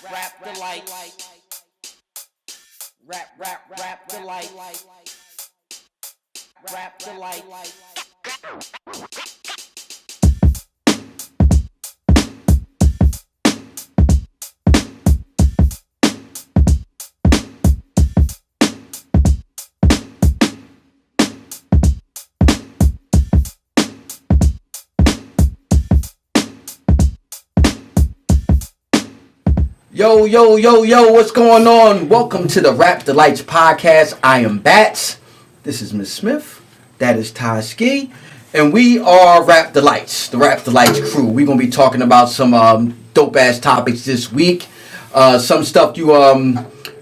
Rap Delites. Rap Delites. Rap Delites. Yo, what's going on? Welcome to the Rap Delites podcast. I am Bats. This is Miss Smith. That is Ty Ski. And we are Rap Delites, the Rap Delites crew. We're going to be talking about some dope-ass topics this week. Some stuff you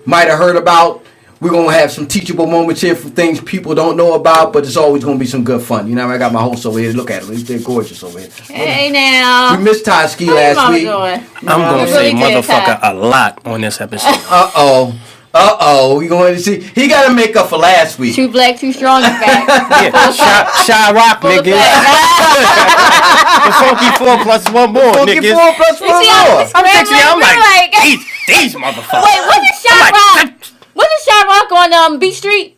might have heard about. We're going to have some teachable moments here for things people don't know about, but it's always going to be some good fun. You know, I got my hosts over here. Look at them. They're gorgeous over here. Hey, now. We missed Ty Ski last week. Doing? I'm going to say motherfucker a lot on this episode. Uh-oh. We going to see. He got to make up for last week. Too black, too strong, in fact. Yeah, shy rock, nigga. The funky 4 plus 1 more, Funky niggas. 4 plus 1 more. I'm texting you, I'm like, these motherfuckers. Wait, wasn't Shy Rock? Wasn't Shy Rock on Beach Street?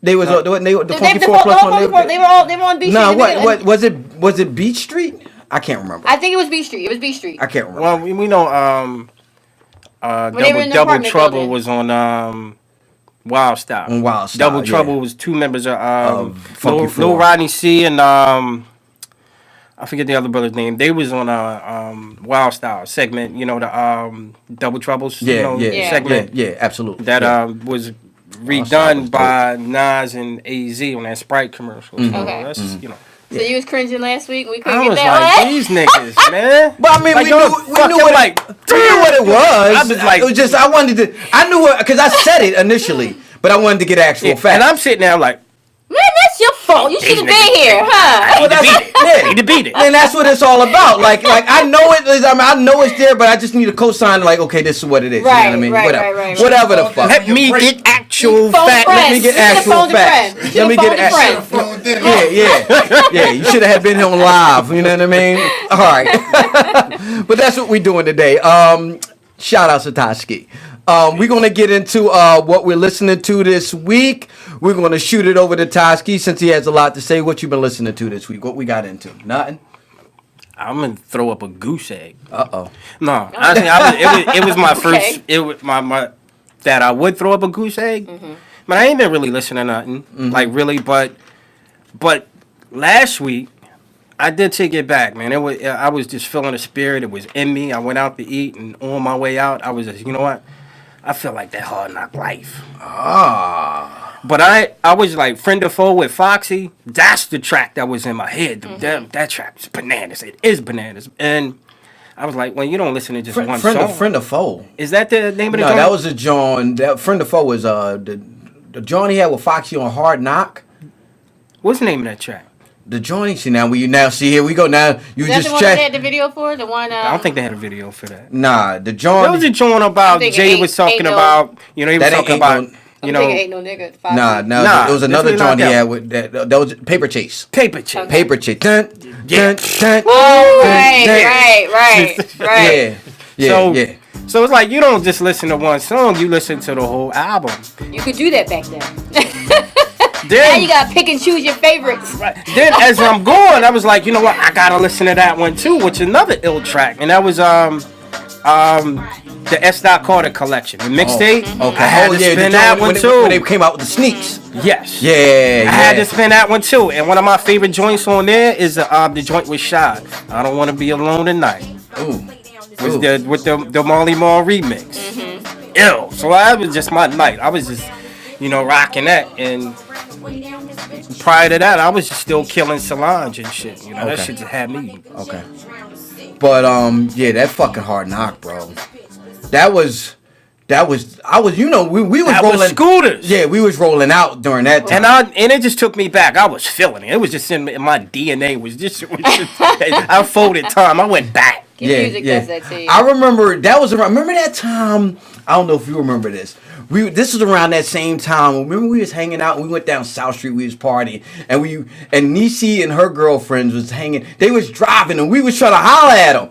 They was the funky 4 plus 1. They were on Beach Street. No, what was it? Was it Beach Street? I can't remember. I think it was Beach Street. I can't remember. Well, we know Double Trouble was on Wild Style. On Wild Style, Double Trouble was two members of Funky Four. Lil Rodney C and I forget the other brother's name. They was on a Wild Style segment, you know, the Double Troubles segment. Yeah, absolutely. That was redone by Nas and AZ on that Sprite commercial. Mm-hmm. So Okay. that's, you know. So you was cringing last week. We couldn't I get was that like, one. these niggas, man. But I mean, like, we knew what it was. I was like, it was just I knew it because I said it initially, but I wanted to get actual facts. And I'm sitting there like, Man, that's your fault. You should have been here, huh? Need to beat it. And that's what it's all about. Like I know it is. I mean, I know it's there, but I just need a cosign. Like, okay, this is what it is. Right, you know what I mean? right, right. Whatever the fuck. Let me get actual facts. Let me get actual facts. Let me get actual. Yeah. You should have been here on live. You know what I mean? All right. But that's what we're doing today. Shout out to Tashki. We're going to get into what we're listening to this week. We're going to shoot it over to Tashki since he has a lot to say. What you been listening to this week? What we got into? Nothing? I'm going to throw up a goose egg. Uh-oh. No. It was my first... It was my that I would throw up a goose egg. Mm-hmm. But I ain't been really listening to nothing. Mm-hmm. Like, really. But last week, I did take it back, man. I was just feeling the spirit. It was in me. I went out to eat, and on my way out, I was just, you know what? I feel like that Hard Knock Life. But I was like Friend or Foe with Foxy. That's the track that was in my head. Mm-hmm. That track is bananas. It is bananas. And I was like, well, you don't listen to just one song. Friend or Foe. Is that the name of the No, joint? that was a John. That Friend or Foe was the John he had with Foxy on Hard Knock. What's the name of that track? The joint. See now, we now see here we go. Now you That's just the one check. they had the video for? The one. I don't think they had a video for that. Nah, the joint. There was a joint about Jay was talking about. You know, he was talking about. You know, ain't no nigga. Nah. It was another joint he had with that was Paper Chase. Paper Chase. Okay. Paper Chase. Dun. Right. Yeah. So it's like you don't just listen to one song; you listen to the whole album. You could do that back then. Now Then you gotta pick and choose your favorites. Then as I'm going, I was like, you know what? I gotta listen to that one too, which is another ill track, and that was the S. Carter collection, the mixtape. Okay. I had to spin that one too. When they came out with the sneaks. Yes. Yeah. I had to spin that one too, and one of my favorite joints on there is the joint with Shy. I don't want to be alone tonight. Ooh. With the Marley Marl remix. Mm-hmm. Ill. So that was just my night. I was just, rocking that. And prior to that, I was just still killing Solange and shit. That shit just had me. Okay. But that fucking Hard Knock, bro. That was we was rolling scooters. Yeah, we was rolling out during that time. And it just took me back. I was feeling it. It was just in my DNA. I folded time. I went back. Music does that to you. I remember that was around. Remember that time? I don't know if you remember this. This was around that same time. Remember we was hanging out and we went down South Street. We was partying and Emcee and her girlfriends was hanging. They was driving and we was trying to holler at them.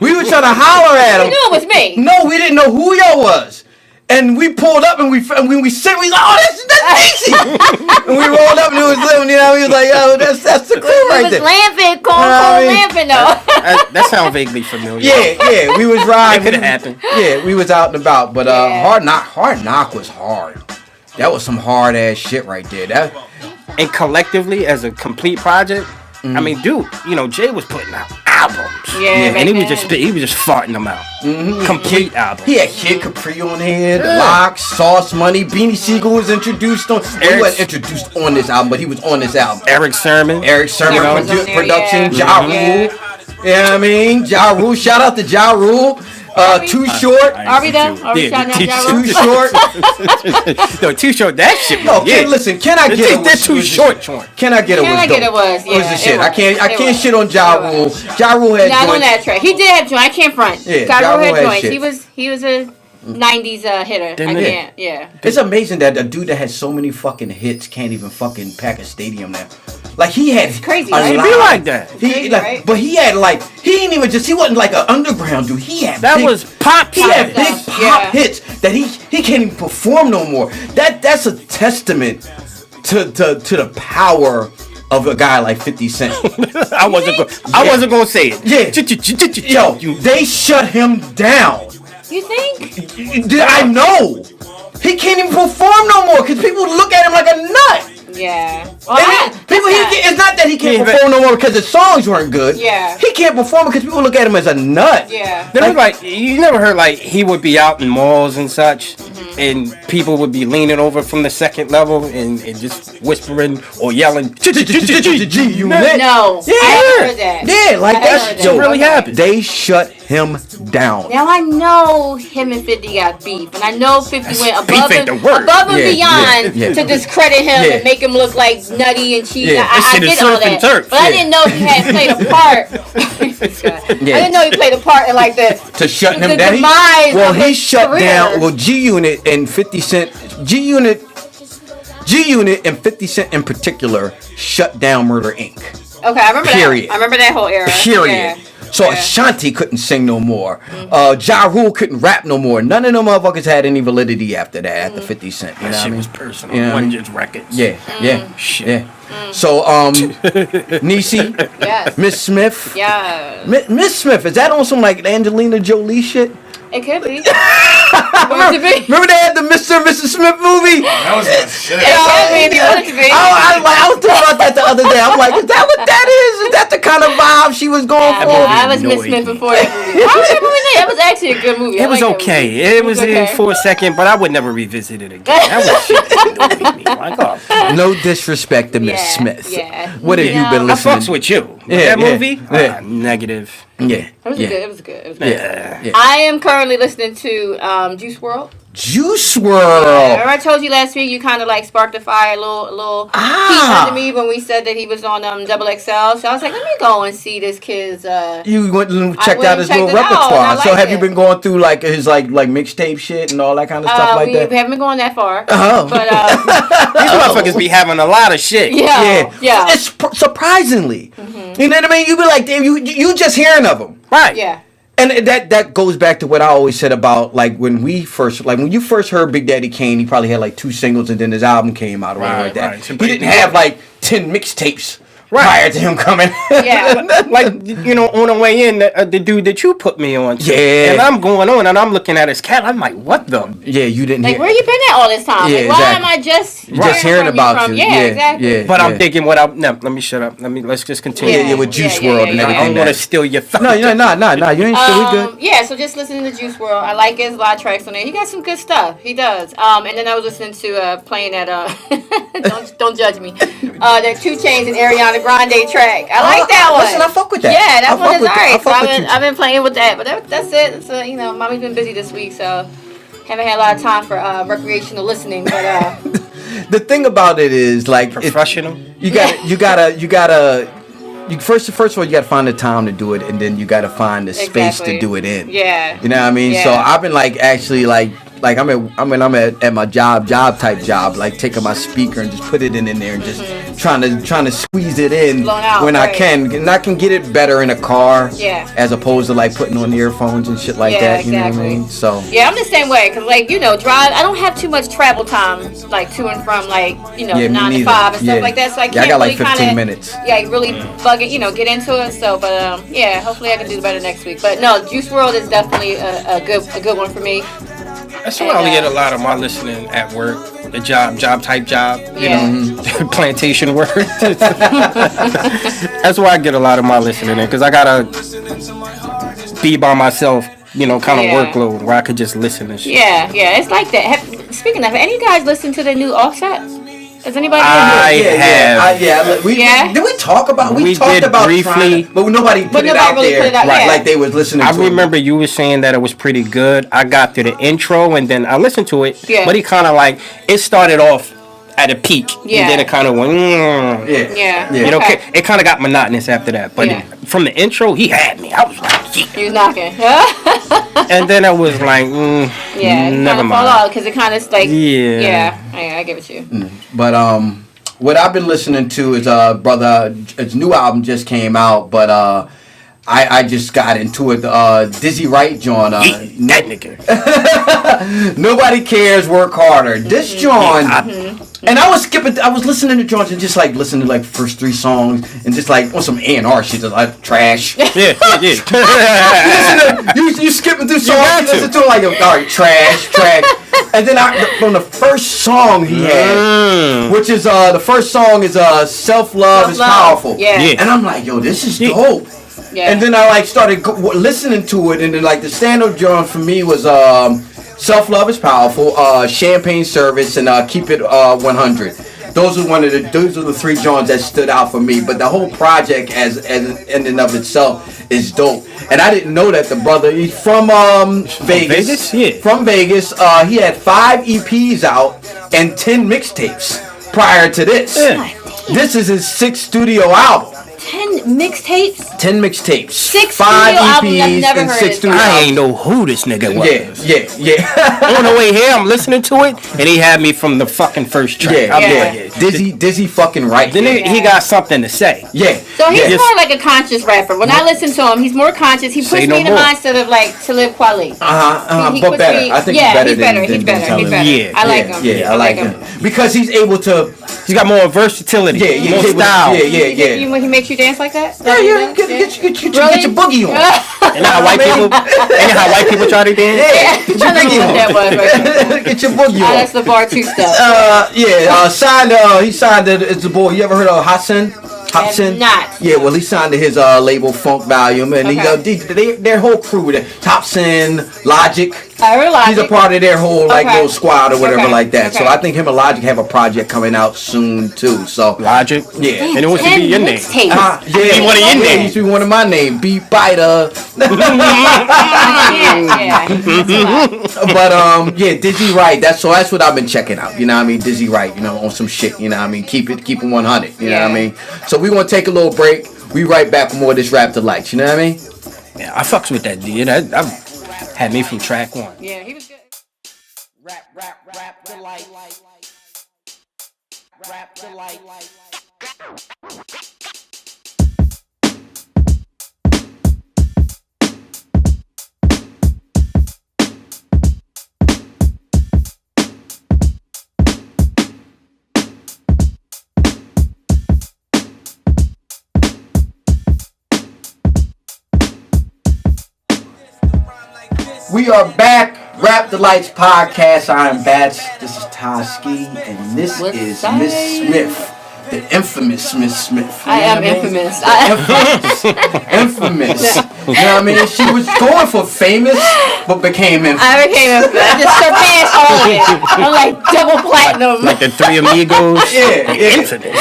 We was trying to holler at them. You knew it was me. No, we didn't know who y'all was. And we pulled up and we said, we was like, oh, that's Emcee. And we rolled up and it was them, you know, we was like, oh, that's the crew right there. It was Lampin', Lampin' though. That sounds vaguely familiar. Yeah, we was riding. It could have happened. Yeah, we was out and about, but Hard Knock was hard. That was some hard ass shit right there. And collectively, as a complete project, I mean, dude, you know, Jay was putting out albums. Yeah, and he was just farting them out. Complete albums. He had Kid Capri on here, The Locks, Sauce Money, Beanie Siegel was introduced on. He wasn't introduced on this album, but he was on this album. Eric Sermon, production, Ja Rule. You know what I mean? Ja Rule. Shout out to Ja Rule. Too Short. Are we done? Are we shouting out Ja Rule? Too Short. No, Too Short. That shit. No, listen. Can I get it? That Too Short. Can I get it? Can I get it? Was It was the shit. I can't shit on Ja Rule. Ja Rule had not joints. on that track. He did have joints. I can't front. Yeah, Ja Rule had had joints. shit. He was a 90s hitter. I can't. Yeah. It's amazing that a dude that has so many fucking hits can't even fucking pack a stadium now. Like he had crazy, a right? lot. It'd be like that. Right? But he had he wasn't like an underground dude. He had was pop. He had big pop hits that he can't even perform no more. That's a testament to the power of a guy like 50 Cent. I wasn't gonna say it. Yeah. Yo, they shut him down. You think? I know. He can't even perform no more because people look at him like a nut. Yeah. It's not that he can't perform no more because his songs weren't good. Yeah. He can't perform because people look at him as a nut. Yeah. Then it's like you never heard like he would be out in malls and such, and people would be leaning over from the second level and just whispering or yelling. G-Unit. No. Yeah. I haven't heard that. Yeah, like that's It really happened. They shut him down. Now I know him and 50 got beef, and I know 50 went above ain't and the word. beyond Yeah. to discredit him and make him look like nutty and cheesy. Yeah. I That shit is get all surf and that, turf. but I didn't know he had played a part. I didn't know he played a part in like the To shut him the down. demise Well, of he his shut career. down. Well, G-Unit and 50 Cent. G-Unit and 50 Cent in particular shut down Murder Inc. Okay, I remember Period. that. I remember that whole era. Period. Yeah. So Ashanti couldn't sing no more. Ja Rule couldn't rap no more. None of them motherfuckers had any validity after that, after 50 Cent. You know That what I shit mean? was personal. You know what I Wasn't mean? just records. Yeah. Shit. Yeah. So, Niecy, Yes. Miss Smith. Yeah. Miss Smith, is that on some like Angelina Jolie shit? It could be. Remember they had the Mr. and Mrs. Smith movie? That was the shit. It could be. It could be. I was thinking about that the other day. I'm like, is that what that is? Is that the kind of vibe she was going for? I was no Miss Smith idea. before that movie. How was that movie? That was actually a good movie. It I was like that okay. movie. It was in okay. for a second, but I would never revisit it again. That was shit that annoyed me. Like, oh, No disrespect to Miss Yeah, Smith. yeah. What have you No. been I listening? fucks with you. Yeah, That yeah, movie? yeah. Negative. Yeah. It was good. It was good. It was good. Yeah. I am currently listening to Juice WRLD. Juice Remember WRLD. I told you last week you kind of like sparked a fire, a little heat under me when we said that he was on Double XL. So I was like, let me go and see this kid's. You went and checked went out and his checked little it out, and repertoire. I So liked have you it. been going through like his like mixtape shit and all that kind of stuff like we that? haven't been going that far. Oh. But These motherfuckers be having a lot of shit. yeah. It's surprisingly. You know what I mean? You be like, damn, you just hearing of them. Right. Yeah. And that goes back to what I always said about like when you first heard Big Daddy Kane, he probably had like 2 singles and then his album came out or whatever like that. Right. He didn't have like 10 mixtapes Right. prior to him coming. Yeah. Like, you know, on the way in, the dude that you put me on to. Yeah. And I'm going on and I'm looking at his cat. I'm like, what the? Yeah, you didn't Like, hear. where you been at all this time? Yeah, Like, why exactly. am I just Hearing about you. Yeah, exactly. Yeah, But yeah. I'm thinking let me shut up. Let's just continue. Yeah, with Juice WRLD and I everything. don't want to steal your thunder. No, you ain't still we good. Yeah, so just listening to Juice WRLD. I like his lot of tracks on there. He got some good stuff. He does. And then I was listening to playing that don't judge me. That 2 Chainz and Ariana Grande track. I like that one. Listen, I fuck with that. Yeah, that I one fuck is with that. I alright. So fuck with you. I've been playing with that. But that's it. So mommy's been busy this week, so haven't had a lot of time for recreational listening. But The thing about it is like Professional. you gotta first of all, you got to find the time to do it, and then you got to find the space to do it in. Yeah. You know what I mean? Yeah. So I've been like actually like I'm at my job type job, like taking my speaker and just put it in there and just trying to squeeze it in Out, when I can, and I can get it better in a car, as opposed to like putting on earphones and shit like that. You know what I mean? So yeah, I'm the same way, cause like drive. I don't have too much travel time, like to and from, like 9 to 5 and stuff like that. So I can't I got really like 15 minutes. Yeah, really bug it, get into it. So, but yeah, hopefully I can do better next week. But no, Juice WRLD is definitely a good one for me. That's why I get a lot of my listening at work. The job type job, plantation work. That's why I get a lot of my listening in, because I gotta be by myself, kind of workload where I could just listen and shit. Yeah, it's like that. Speaking of, any guys listen to the new Offset? Has anybody? Have. Did we talk about? We talked did about briefly, but nobody put it out there. Right, like they was listening. I remember you were saying that it was pretty good. I got through the intro and then I listened to it. Yeah. But he kind of like it started off at a peak, and then it kind of went. It kind of got monotonous after that. But from the intro, he had me. I was like, he was knocking. And then I was like, never mind. Because it kind of like, I give it to you. But what I've been listening to is brother, his new album just came out, but I just got into it. Dizzy Wright John. That nigga. Nobody cares. Work harder. This John. And I was listening to John and just like listening to like first 3 songs and just like on some A&R shit, just like trash. Yeah. You skipping through songs, you listen to it like, all right, trash. And then from the first song he had, which is the first song is Self-Love is Powerful. Yeah. And I'm like, yo, this is dope. Yeah. And then I like started listening to it, and then like the stand-up John for me was Self-Love is Powerful, Champagne Service, and Keep It 100. Those are the 3 Johns that stood out for me. But the whole project as in and of itself is dope. And I didn't know that the brother, he's from Vegas. From Vegas. He had 5 EPs out and 10 mixtapes prior to this. Yeah. This is his 6th studio album. 10 mixtapes? 10 mixtapes. 6 5 studio EPs albums. and 6 studio I albums. ain't know who this nigga was. Yeah. On the way here, I'm listening to it, and he had me from the fucking first track. Dizzy fucking right. Then he got something to say. Yeah. So he's more like a conscious rapper. When I listen to him, he's more conscious. He puts me in the mindset of like to live quality. But better. I think he's better than he's better. Yeah. I like him. Yeah, I like him. Because he's able to. He's got more versatility. More style. Yeah. He makes you dance like that? Yeah. Get your boogie on. And how white people try to dance? Yeah. Get your boogie on. Get your boogie on. That's the bar 2 stuff. He signed it's the boy. You ever heard of Hobson? Not. Yeah, well, he signed to his label Funk Volume, and their whole crew, Hobson, Logic. I heard Logic. He's a part of their whole little squad or whatever like that. So I think him and Logic have a project coming out soon too. So Logic, yeah, and it was to be your name. He one of your names. Used to be one of my name, Beat Biter. But Dizzy Wright. That's what I've been checking out. You know what I mean? Dizzy Wright. On some shit. You know what I mean? Keep it 100. You know what I mean? So we gonna take a little break. We right back with more of this Rap Delites. You know what I mean? Yeah, I fucks with that dude. That had me from track 1. Yeah, he was good. Rap Delites. Rap Delites. We are back. Rap Delites podcast. I am Bats. This is Toski, and this is Miss Smith, the infamous Miss Smith. I am infamous. Infamous. You know what I mean? She was going for famous, but became infamous. I became infamous. I just surpassed all of it. I'm like double platinum. Like the 3 Amigos. Yeah. Infamous.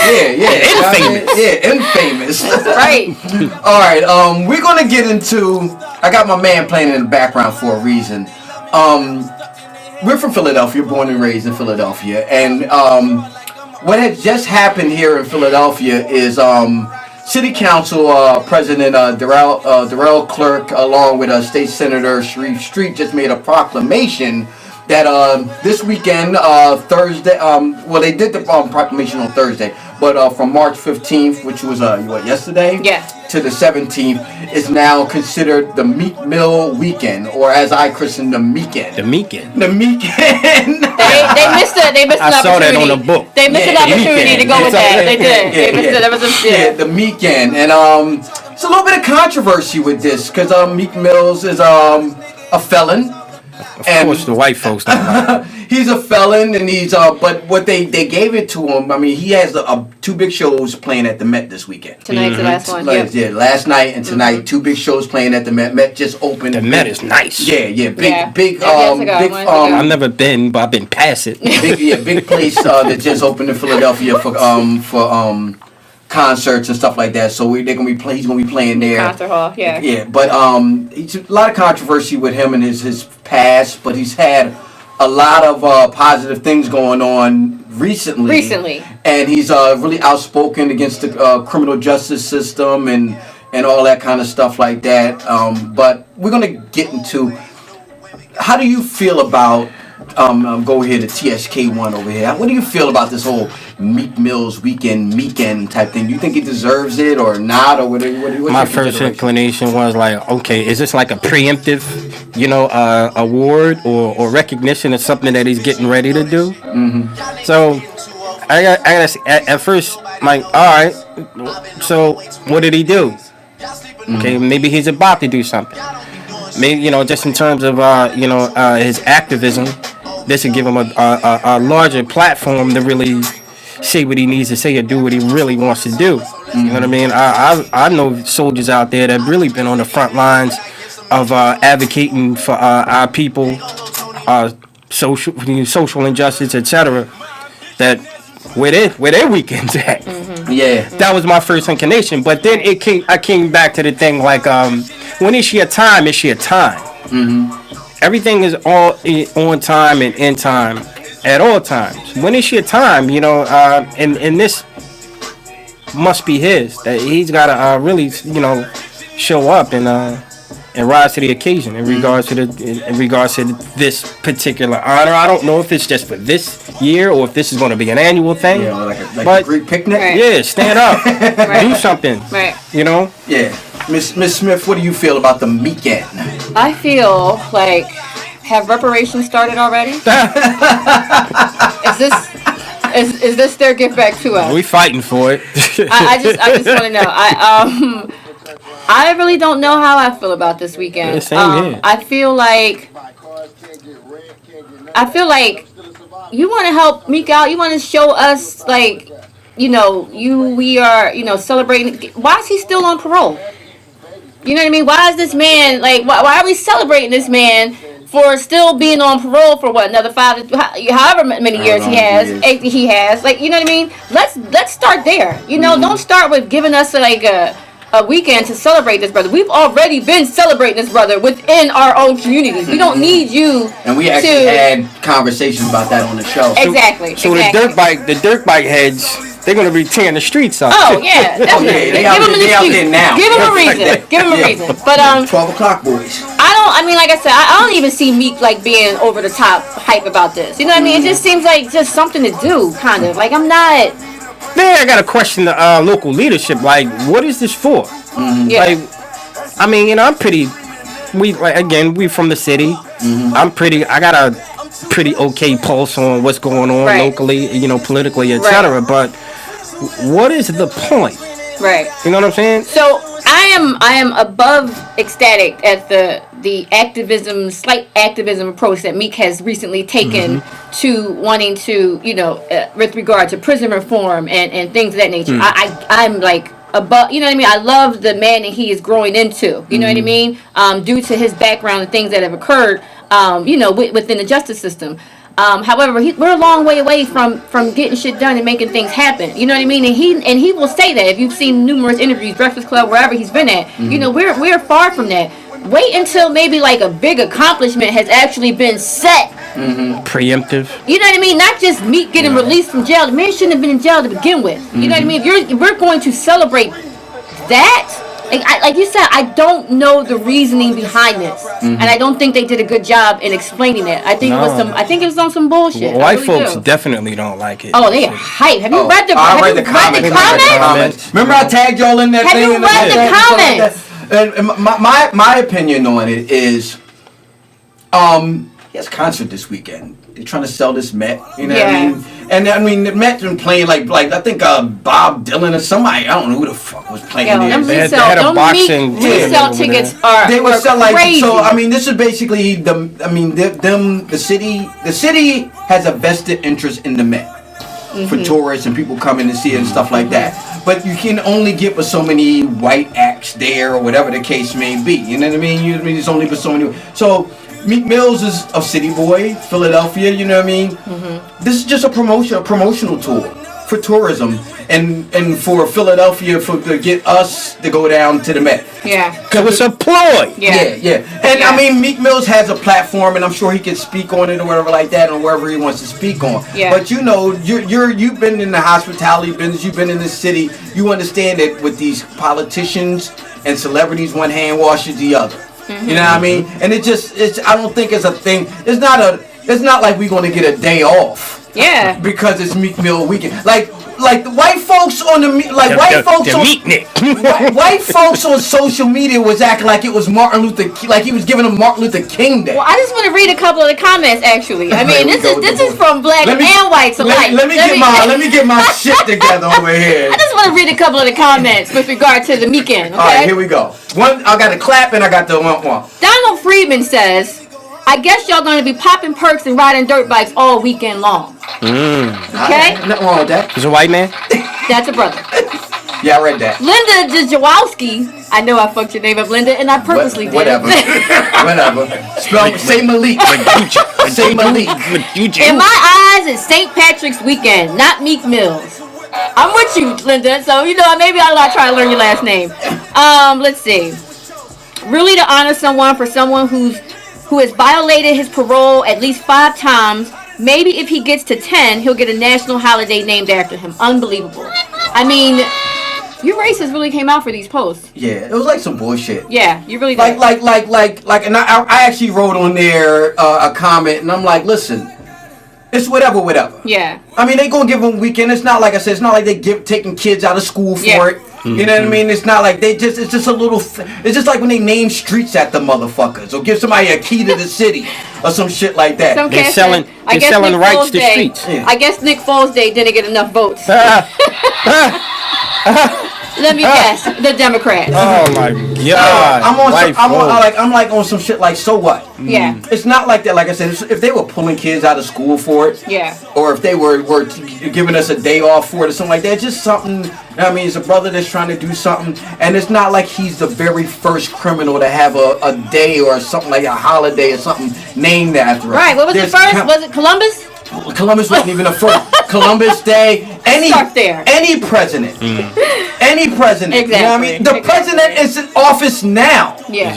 Infamous. Infamous. That's right. All right. We're gonna get into. I got my man playing in the background for a reason. We're from Philadelphia, born and raised in Philadelphia, and what had just happened here in Philadelphia is City Council President Darrell Clerk, along with State Senator Sharif Street, just made a proclamation that this weekend, Thursday, well, they did the proclamation on Thursday, but from March 15th, which was yesterday? Yeah. To the 17th, is now considered the Meek Mill Weekend, or as I christened the Meekend. The Meekend. The Meekend. They missed an opportunity. I saw that on the book. They missed an opportunity to go with that. They did. They missed it. That was the Meekend, and it's a little bit of controversy with this because Meek Mills is a felon. Of course, the white folks don't like it. He's a felon, and he's but what they gave it to him. I mean, he has two big shows playing at the Met this weekend. Tonight's the last one. Yeah, last night and tonight, two big shows playing at the Met. Met just opened. The Met is nice. Yeah, big. I've never been, but I've been past it. Big place that just opened in Philadelphia for concerts and stuff like that. So he's gonna be playing there. Concert hall, yeah. Yeah, but it's a lot of controversy with him and his past, but he's had a lot of positive things going on recently. And he's really outspoken against the criminal justice system and all that kind of stuff like that. But we're gonna get into how do you feel about go here to TSK1 over here. What do you feel about this whole Meek Mill's Weekend type thing? Do you think he deserves it or not, or what my first inclination was like, okay, is this like a preemptive, award or recognition of something that he's getting ready to do? Mm-hmm. So I gotta at first, like, all right, so what did he do? Okay, maybe he's about to do something. Maybe, just in terms of his activism, this would give him a larger platform to really say what he needs to say or do what he really wants to do. You know what I mean? I know soldiers out there that have really been on the front lines of advocating for our people, social injustice, etc. That where their weekends at. Mm-hmm. Yeah, that was my first inclination. But then I came back to the thing like, when is she a time? Is she a time? Mm-hmm. Everything is all on time and in time at all times. When is she a time? And this must be his. That he's got to really, show up and rise to the occasion in regards to this particular honor. I don't know if it's just for this year or if this is going to be an annual thing. Yeah, like a Greek picnic. Right. Yeah, stand up, do something. Right. Yeah. Miss Smith, what do you feel about the Weekend? I feel like, have reparations started already? Is this their gift back to us? We fighting for it. I just want to know. I really don't know how I feel about this weekend. Yeah, same here. I feel like you want to help Meek out. You want to show us like, we are, celebrating. Why is he still on parole? You know what I mean? Why is this man, like, why are we celebrating this man for still being on parole for another however many years he has? Like, you know what I mean? Let's start there. Mm-hmm. Don't start with giving us like a weekend to celebrate this brother. We've already been celebrating this brother within our own communities. We don't need you. And we actually had conversations about that on the show. Exactly. So the dirt bike heads, they're gonna be tearing the streets up. Oh yeah, definitely. They out there now. Give him a reason. Give him a reason. But 12 o'clock boys. I mean, like I said, I don't even see Meek like being over the top hype about this. You know what I mean? It just seems like just something to do, kind of. Like I'm not. Man, I gotta question the local leadership. Like, what is this for? Mm-hmm. Yeah. Like, I mean, I'm pretty. We from the city. Mm-hmm. I got a pretty okay pulse on what's going on locally, politically, etc. But what is the point? Right. You know what I'm saying? So I am above ecstatic at the slight activism approach that Meek has recently taken to wanting to, with regard to prison reform and things of that nature. I'm like above, you know what I mean? I love the man that he is growing into, you know what I mean? Due to his background and things that have occurred, within the justice system. However, we're a long way away from getting shit done and making things happen. You know what I mean? And he will say that. If you've seen numerous interviews, Breakfast Club, wherever he's been at, we're far from that. Wait until maybe like a big accomplishment has actually been set. Preemptive. You know what I mean? Not just Meek getting released from jail. The man shouldn't have been in jail to begin with. You know what I mean? If we're going to celebrate that. Like you said, I don't know the reasoning behind this, and I don't think they did a good job in explaining it. I think it was on some bullshit. White folks definitely don't like it. Oh, they are hype. Have you read the? I read have the you read the comments? Remember I tagged y'all in that Have thing? you read the comments? And my opinion on it is, he has a concert this weekend. They're trying to sell this Met, you know what I mean? And I mean, the Met been playing like I think Bob Dylan or somebody, I don't know who the fuck was playing there. They had a boxing resale tickets they were selling like crazy. so. I mean, this is basically the city has a vested interest in the Met. For tourists and people coming to see it and stuff like that. But you can only get with so many white acts there or whatever the case may be. You know what I mean? There's only but so many. So Meek Mill's is a city boy, Philadelphia, you know what I mean? This is just a promotional tool for tourism and for Philadelphia to get us to go down to the Met. Yeah. Because it's a ploy. Yeah. And I mean, Meek Mills has a platform, and I'm sure he can speak on it or whatever like that, or wherever he wants to speak on. Yeah. But you know, you've been in the hospitality business, you've been in the city, you understand that with these politicians and celebrities, one hand washes the other. You know what I mean? And I don't think it's a thing. It's not like we're going to get a day off. Yeah. Because it's Meek Mill Weekend. Like the white folks on white folks on social media was acting like it was Martin Luther, like he was giving them Martin Luther King Day. Well, I just want to read a couple of the comments. Actually, I mean, this is from black and whites alike. Let me get my shit together over here. I just want to read a couple of the comments with regard to the weekend. Okay? All right, here we go. One, I got a clap and I got the one. Donald Friedman says, I guess y'all gonna be popping perks and riding dirt bikes all weekend long. Okay? Nothing wrong with that. He's a white man? That's a brother. Yeah, I read that. Linda Dzwowski. I know I fucked your name up, Linda, and I purposely did. Whatever. Say Malik. Say Malik. In my eyes, it's St. Patrick's weekend, not Meek Mill's. I'm with you, Linda. So, you know, maybe I'll try to learn your last name. Let's see. Really to honor someone for someone who has violated his parole at least 5 times. Maybe if he gets to 10, he'll get a national holiday named after him. Unbelievable. I mean, you racists really came out for these posts. Yeah, it was like some bullshit. Yeah, you really did. Like, and I actually wrote on there a comment, and I'm like, listen, it's whatever. Yeah. I mean, they gonna give them weekend. It's not like I said. It's not like they taking kids out of school for it. You know what I mean? It's not like it's just a little, it's just like when they name streets after motherfuckers or give somebody a key to the city or some shit like that. They're selling rights to streets. Yeah. I guess Nick Foles Day didn't get enough votes. Let me guess, the Democrats. Oh my God! I'm on some shit like, so what? Yeah. It's not like that. Like I said, if they were pulling kids out of school for it, yeah, or if they were giving us a day off for it or something like that, it's just something. I mean, it's a brother that's trying to do something, and it's not like he's the very first criminal to have a day or something like a holiday or something named after him. Right. What was the first? Was it Columbus? Columbus wasn't even a first. Columbus Day. Any president. Any president. Exactly. You know what I mean? The president is in office now. Yeah.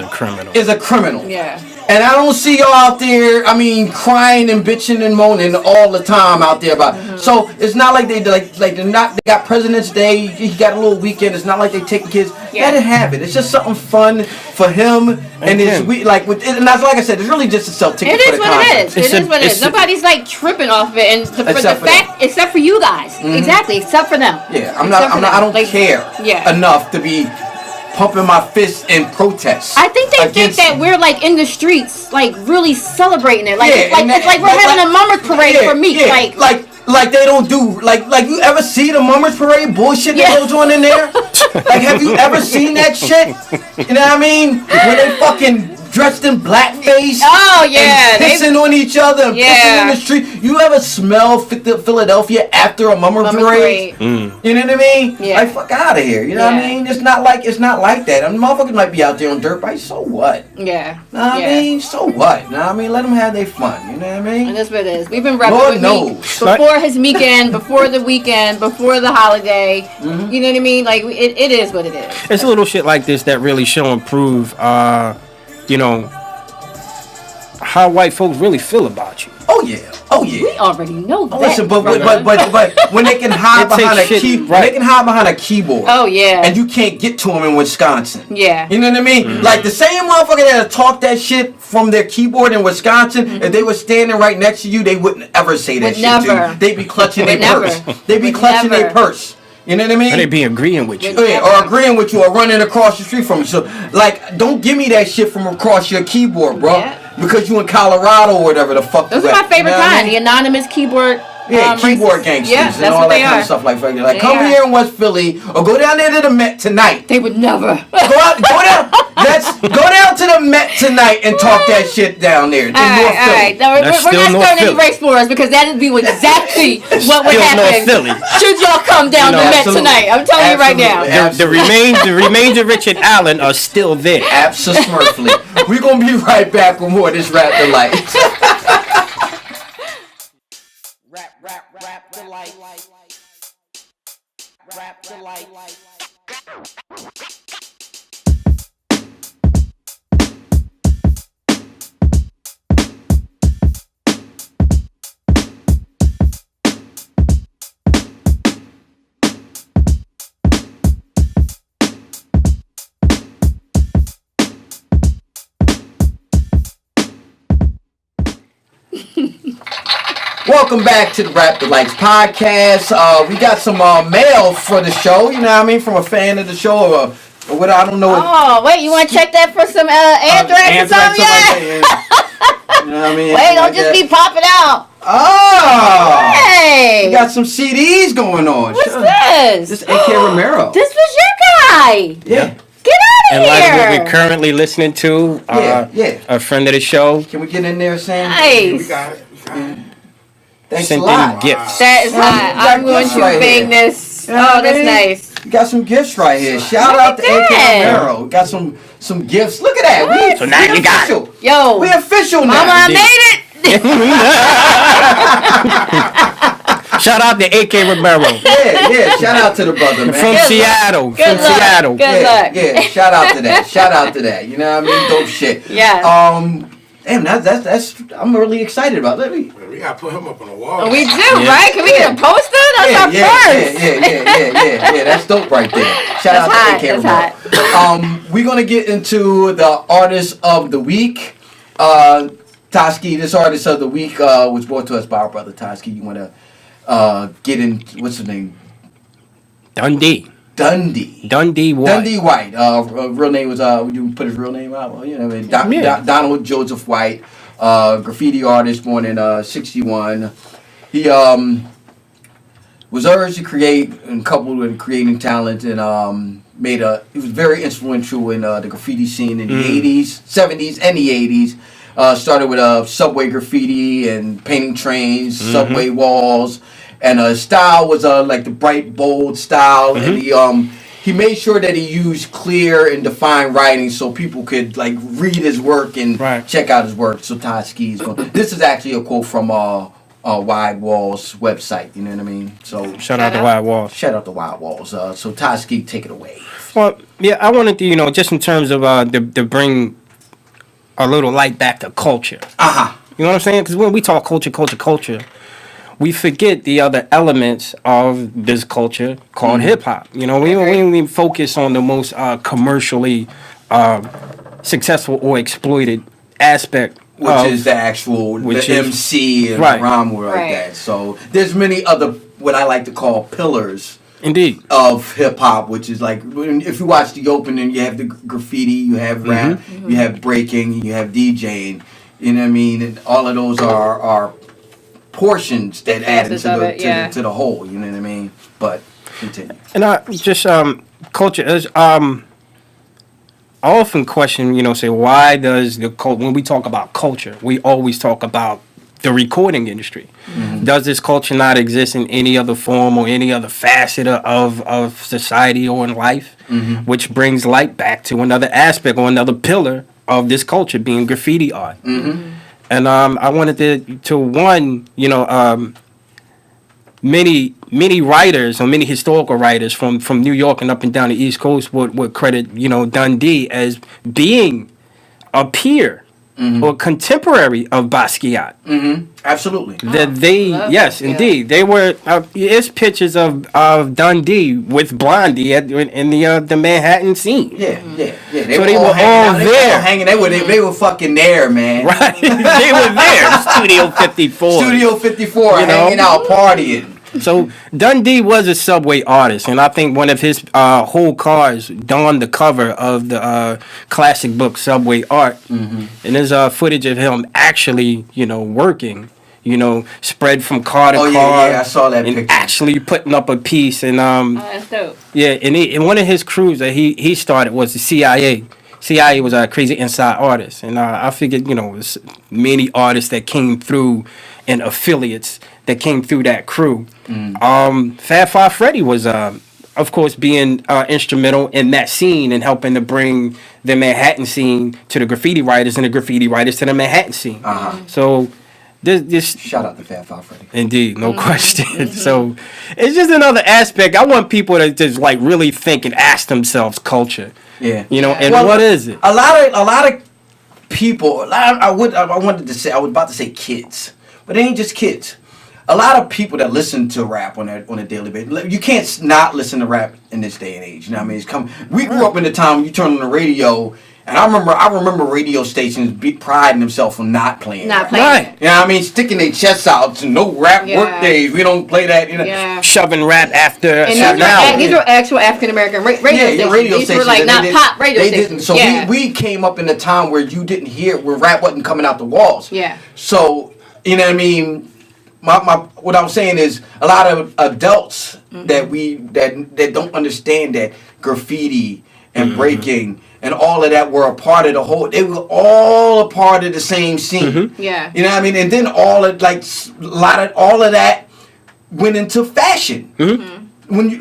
Is a criminal. Yeah. And I don't see y'all out there, I mean, crying and bitching and moaning all the time out there about it. So it's not like they got President's Day, he got a little weekend. It's not like they taking kids. Yeah. Let it have it. It's just something fun for him and his and that's like I said, it's really just to sell tickets for the concert. It is what it is. Nobody's like tripping off of it, and except for you guys. Exactly, except for them. Yeah, I don't care enough to be pumping my fists in protest. I think they think that we're like in the streets, like really celebrating it. It's like we're having a mummers parade for me. Like they don't do like you ever see the mummers parade bullshit that goes on in there? Like, have you ever seen that shit? You know what I mean? When they fucking dressed in blackface. Oh yeah, and pissing on each other and pissing in the street. You ever smell Philadelphia after a mummer parade? You know what I mean? Yeah. Like, fuck out of here. You know what I mean? It's not like that. I mean, motherfuckers might be out there on dirt bikes. So what? Yeah. Know what I mean? So what? Know what I mean? Let them have their fun. You know what I mean? And that's what it is. We've been rapping with Meek before his weekend, before the weekend, before the holiday. You know what I mean? Like, it is what it is. It's little shit like this that really show and prove, you know, how white folks really feel about you. Oh yeah. Oh yeah. We already know that. Listen, but when they can hide They take behind a shit, when right. they can hide behind a keyboard. Oh, yeah. And you can't get to them in Wisconsin. Yeah. You know what I mean? Mm-hmm. Like the same motherfucker that talk that shit from their keyboard in Wisconsin, if they were standing right next to you, they wouldn't ever say that Would shit to never. you. They'd be clutching their Would never. purse. They'd be Would clutching their never. purse. You know what I mean? And they be agreeing with you. Oh, yeah, or agreeing with you or running across the street from you. So, like, don't give me that shit from across your keyboard, bro. Yeah. Because you in Colorado or whatever the fuck. Those you are at, my favorite you know what I kind. mean? The anonymous keyboard. Yeah, keyboard racists. gangsters Yeah, and that's all what that they kind are. of stuff like that. Like, They come are. here in West Philly or go down there to the Met tonight. They would never. Go down. Go down to the Met tonight and talk that shit down there. In All North right, all Philly. right. No, we're That's not still North starting any Philly. race wars because that would be exactly what would Still North happen. Philly. Should y'all come down to Met Absolutely. tonight? I'm telling you right now. Absolutely. The remains of Richard Allen are still there. Absolutely. We're going to be right back with more of this Rap Delites. Rap Delites. Rap Delites. Welcome back to the Rap Delites podcast. We got some mail for the show, you know what I mean, from a fan of the show or what, I don't know. Oh, wait, you want to check that for some anthrax or something? You know what I mean? Wait, don't just be popping out. Oh! Hey! We got some CDs going on. What's Sure. this? This AK Romero. This was your guy. Yeah. Get out And of like what here. we're currently listening to, Yeah. a friend of the show Can we get in there, Sam? Nice. got it. Thanks sent a lot. in gifts. That is hot. you got I'm going gifts to right bang here. this. You know what Oh, I that's mean? nice. We got some gifts right here. Shout Look out to at AK that. Romero. We got some gifts. Look at that. We, So now we you got official. Yo. We official now. Mama, I Indeed. made it. Shout out to AK Romero Yeah. Shout out to the brother, man. from Good Seattle. Good From luck. Seattle. Good luck. Yeah. Shout out to that. Shout out to that. You know what I mean? Dope shit. Yeah. Damn, that's I'm really excited about that. We gotta put him up on the wall. We do, right? Can we get a poster? That's our first. Yeah. That's dope right there. Shout out That's to AK hot, Romero. We're gonna get into the artist of the week. Toski, this artist of the week was brought to us by our brother Toski. You wanna get in? What's his name? Dundee White. Dundee White. Real name was would you put his real name out? Well, you know, I mean, Yeah. Donald Joseph White, graffiti artist, born in '61. He was urged to create and coupled with creating talent and he was very influential in the graffiti scene in the '80s, '70s, and the '80s. Started with subway graffiti and painting trains, subway walls. And his style was like the bright, bold style, and he made sure that he used clear and defined writing so people could like read his work and check out his work. So Todd Ski's going. This is actually a quote from Wide Walls website. You know what I mean? So Shout out to Wide Walls. shout out to Wide Walls. So Todd Ski, take it away. Well, yeah, I wanted to, just in terms of to bring a little light back to culture. You know what I'm saying? Because when we talk culture, we forget the other elements of this culture called hip hop. We only focus on the most commercially successful or exploited aspect, Which is the actual MC and rhyme like Right. that. So there's many other what I like to call pillars. Indeed. Of hip hop, which is like if you watch the opening, you have the graffiti, you have rap, you have breaking, you have DJing. You know what I mean? And all of those are portions that add into to the whole. You know what I mean? But continue. And I just culture is I often question, say why does when we talk about culture, we always talk about the recording industry. Does this culture not exist in any other form or any other facet of society or in life? Which brings light back to another aspect or another pillar of this culture being graffiti art. And I wanted to many writers or many historical writers from New York and up and down the East Coast would credit, Dundee as being a peer or contemporary of Basquiat. Absolutely. That they, yes, Basquiat. indeed, they were. It's pictures of Dundee with Blondie in the Manhattan scene. Yeah. They So they were all hanging out. there. Hanging. They were fucking there, man. Right, they were there. Studio 54. Studio 54, You know? hanging out, partying. So Dundee was a Subway artist, and I think one of his whole cars donned the cover of the classic book Subway Art. And there's footage of him actually, working, spread from car to car. Yeah, I saw that and picture. actually putting up a piece. And That's dope. yeah, and one of his crews that he started was the CIA. CIA was a crazy inside artist, and I figured, there's many artists that came through and affiliates that came through that crew. Fab Five Freddy was, of course, being instrumental in that scene and helping to bring the Manhattan scene to the graffiti writers and the graffiti writers to the Manhattan scene. So this Shout out to Fab Five Freddy. Indeed, no question. So it's just another aspect. I want people to just like really think and ask themselves culture. Yeah. And Well, what is it? A lot of people. I was about to say kids, but it ain't just kids. A lot of people that listen to rap on a daily basis. You can't not listen to rap in this day and age. You know what I mean? It's come. We grew up in the time when you turn on the radio, and I remember radio stations priding themselves on not playing. Right. You know what I mean? Sticking their chests out. No rap work days. We don't play that. Yeah. Shoving rap after a And certain hour. these were actual African American radio stations. Your radio These stations. were like and not they pop radio they stations. Didn't. So we came up in a time where you didn't hear, where rap wasn't coming out the walls. Yeah. So, you know what I mean? What I'm saying is a lot of adults that don't understand that graffiti and breaking and all of that were a part of the whole. They were all a part of the same scene. Yeah. You know what I mean? And then all of that went into fashion. When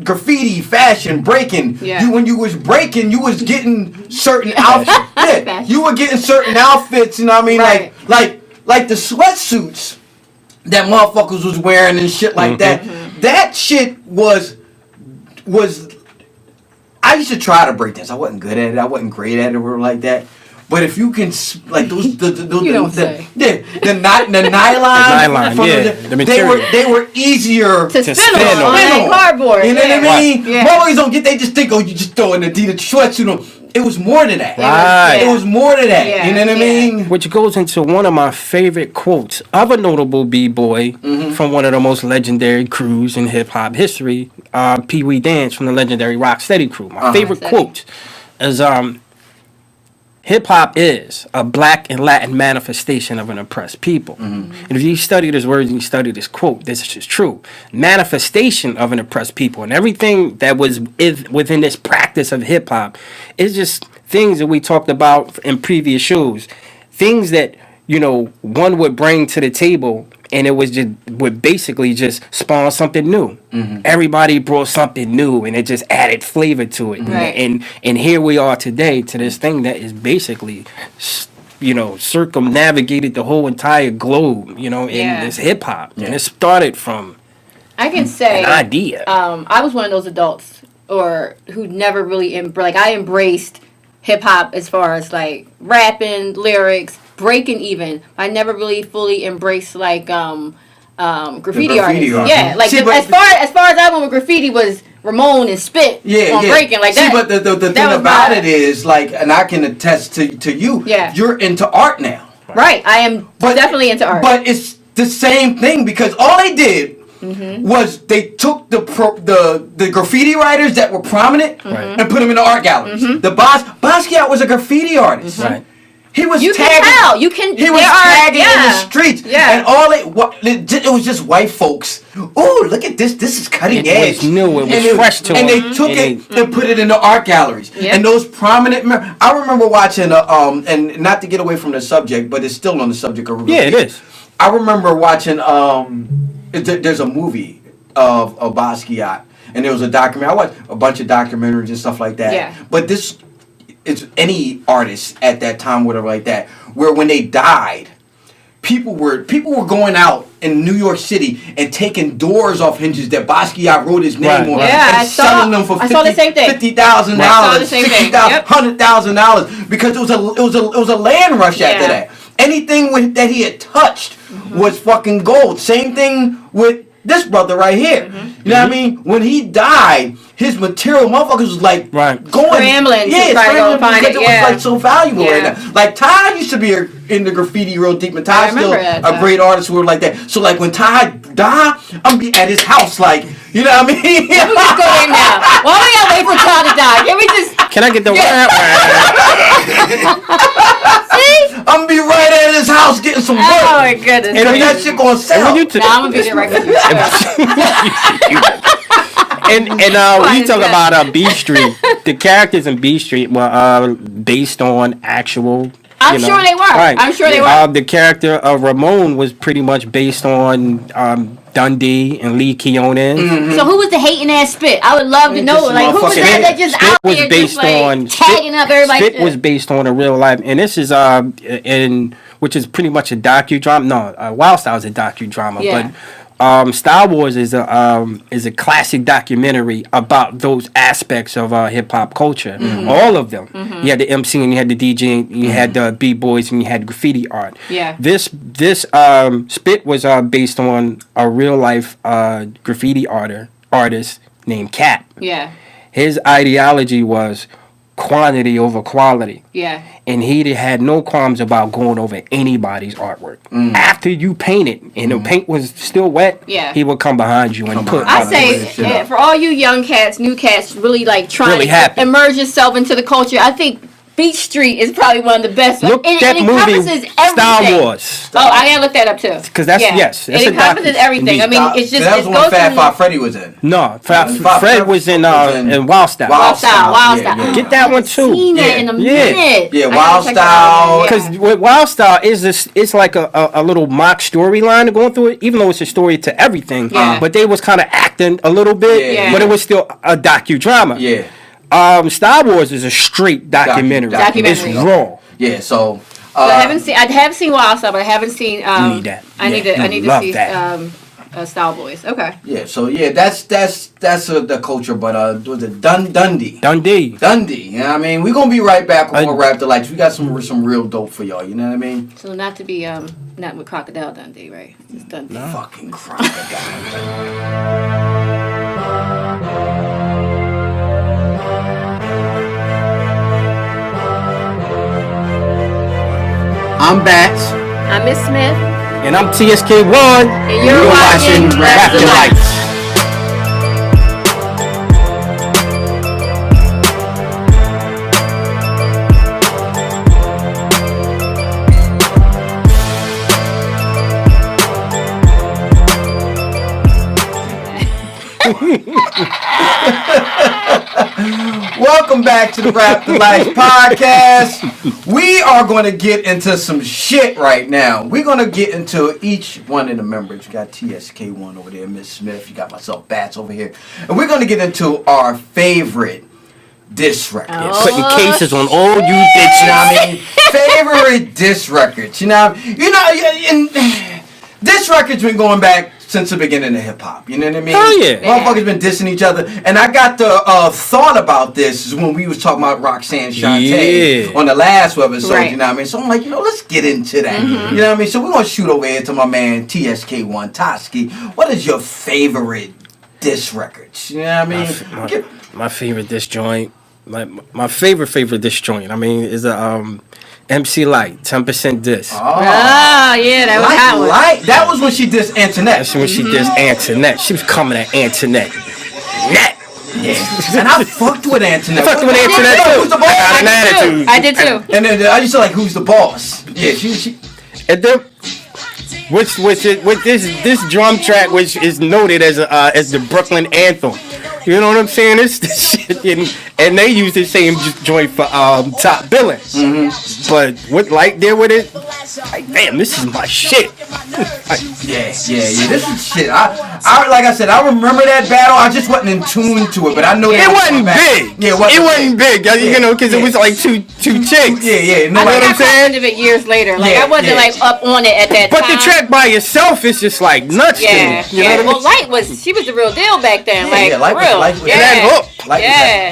graffiti, fashion, breaking, when you was breaking, you was getting certain outfits. Yeah, you were getting certain outfits. You know what I mean? Right. Like the sweatsuits that motherfuckers was wearing and shit like that. That shit was. I used to try to break dance. I wasn't good at it. I wasn't great at it or like that. But if you can, like those, You don't say. the nylon, nylon, from the material. they were easier To spin spin on on. that cardboard. You know what I mean? Yeah. Motherfuckers don't get. They just think, you just throw an Adidas sweatsuit on. It was more than that. Right. It was more than that. Yeah, You know what I mean? Which goes into one of my favorite quotes of a notable b-boy from one of the most legendary crews in hip-hop history, Pee Wee Dance from the legendary Rocksteady crew. My favorite Rocksteady. quote is, hip-hop is a black and Latin manifestation of an oppressed people. And if you study this word and you study this quote, this is true. Manifestation of an oppressed people. And everything that was within this practice of hip-hop is just things that we talked about in previous shows. Things that, one would bring to the table, and it would basically just spawn something new. Everybody brought something new, and it just added flavor to it. Right. And here we are today to this thing that is basically, circumnavigated the whole entire globe, in this hip hop. And it started from I can say an idea. I was one of those adults who never really I embraced hip hop as far as like rapping, lyrics, breaking even. I never really fully embraced graffiti artists. artists. Yeah, like See, as far as I went with graffiti was Ramon and Spit on breaking like that. See, but the thing about it is and I can attest to you. Yeah. You're into art now. Right, I am definitely into art. But it's the same thing because all they did was they took the graffiti writers that were prominent and put them in the art galleries. The Basquiat was a graffiti artist. Right. He was you tagging. can tell. You can. He was tagging in the streets. Yeah. And all it was just white folks. Oh, look at this. This is cutting edge. It was new. It was And fresh to And them. they took it and put it in the art galleries. Yeah. And those prominent. I remember watching and not to get away from the subject, but it's still on the subject of Yeah, it is. I remember watching. There's a movie of Basquiat, and there was a documentary. I watched a bunch of documentaries and stuff like that. Yeah. But it's any artist at that time, whatever like that, where when they died, people were going out in New York City and taking doors off hinges that Basquiat wrote his name on, Yeah, and selling them for $50,000, Yep. $100,000 because it was a land rush after that. Anything that he had touched was fucking gold. Same thing with this brother right here. You know what I mean? When he died, his material motherfuckers was like going scrambling to try to go find it. It was like so valuable right now. Like Ty used to be in the graffiti real deep, and Ty's still a great artist who were like that. So like when Ty died, I'm be at his house, like, you know what I mean? Let me just go in now. Why we gotta wait for Ty to die? Can we just? Can I get the See? I'm gonna be right at his house getting some work. Oh my goodness. And that shit gonna sell. Nah, I'm gonna be there right with you. And when you talk about B Street, the characters in B Street were based on actual. I'm sure they were. Right. I'm sure they were. The character of Ramon was pretty much based on Dundee and Lee Keonan. So who was the hating ass Spit? I would love to know. Like who was that just Spit out was there based just like on tagging up everybody? Spit was based on a real life, and this is which is pretty much a docudrama. No, Wild Style is a docudrama, but. Star Wars is a classic documentary about those aspects of hip hop culture, all of them. You had the MC and you had the DJ, and you had the b-boys and you had graffiti art. Yeah. This Spit was based on a real life graffiti artist named Cat. Yeah. His ideology was quantity over quality. Yeah. And he had no qualms about going over anybody's artwork. After you paint it and the paint was still wet, he would come behind you and put. I say for all you young cats, new cats, really like trying to immerse yourself into the culture. I think Beach Street is probably one of the best. Look that movie, Star Wars. Oh, I gotta look that up too. Because that's that's it encompasses everything. I mean, it's just that was when Fat Five Freddy was in. No, Fred was in Wild Style. Wild Style. Get that one too. Seen that in a minute. Yeah, Wild Style. Because with Wild Style it's like a little mock storyline going through it, even though it's a story to everything. But they was kind of acting a little bit, but it was still a docudrama. Yeah. Star Wars is a straight documentary. It's raw. Yeah, so I have seen Wild Style, but I haven't seen. You need that. I need to see Style Boys. Okay. Yeah, so that's the culture, but was it Dundee? Dundee. You know what I mean? We're gonna be right back with more Rap Delites. We got some real dope for y'all. You know what I mean? So not to be not with Crocodile Dundee, right? Just Dundee. No. Fucking Crocodile. I'm Bats. I'm Miss Smith. And I'm TSK1. And you're watching Rap Delites. Welcome back to the Rap Delites podcast. We are going to get into some shit right now. We're going to get into each one of the members. You got TSK1 over there, Miss Smith. You got myself, Bats, over here. And we're going to get into our favorite diss records. Putting cases on all you bitches. You know what I mean? Favorite diss records. You know, diss records been going back since the beginning of hip hop. You know what I mean? Oh yeah. Motherfuckers been dissing each other. And I got the thought about this when we was talking about Roxanne Shante on the last webisode, right. You know what I mean? So I'm like, let's get into that. You know what I mean? So we're gonna shoot over here to my man TSK1 Toski. What is your favorite diss records? You know what I mean? My favorite diss joint. My favorite diss joint. I mean, is MC Light, 10% diss. Oh yeah, that was that one. Light. That was when she dissed Antoinette. That's when she dissed Antoinette. She was coming at Antoinette. Yeah. And I fucked with Antoinette. I fucked with Antoinette too. Who's the boss? I got an attitude. I did too. And then I used to like, who's the boss? Yeah, she. And then, with this drum track, which is noted as the Brooklyn anthem. You know what I'm saying? This shit, and they used the same joint for top billing. But what Light did with it, like, damn, this is my shit. Yeah. This is shit. I like I said, I remember that battle. I just wasn't in tune to it, but I know that It wasn't big. Yeah, it wasn't big. You know, because it was like two chicks. Yeah. I what got caught of it years later. Like I wasn't like up on it at that But time. the track by itself is just like nuts to me. You know what I mean? Well, she was the real deal back then. Light real.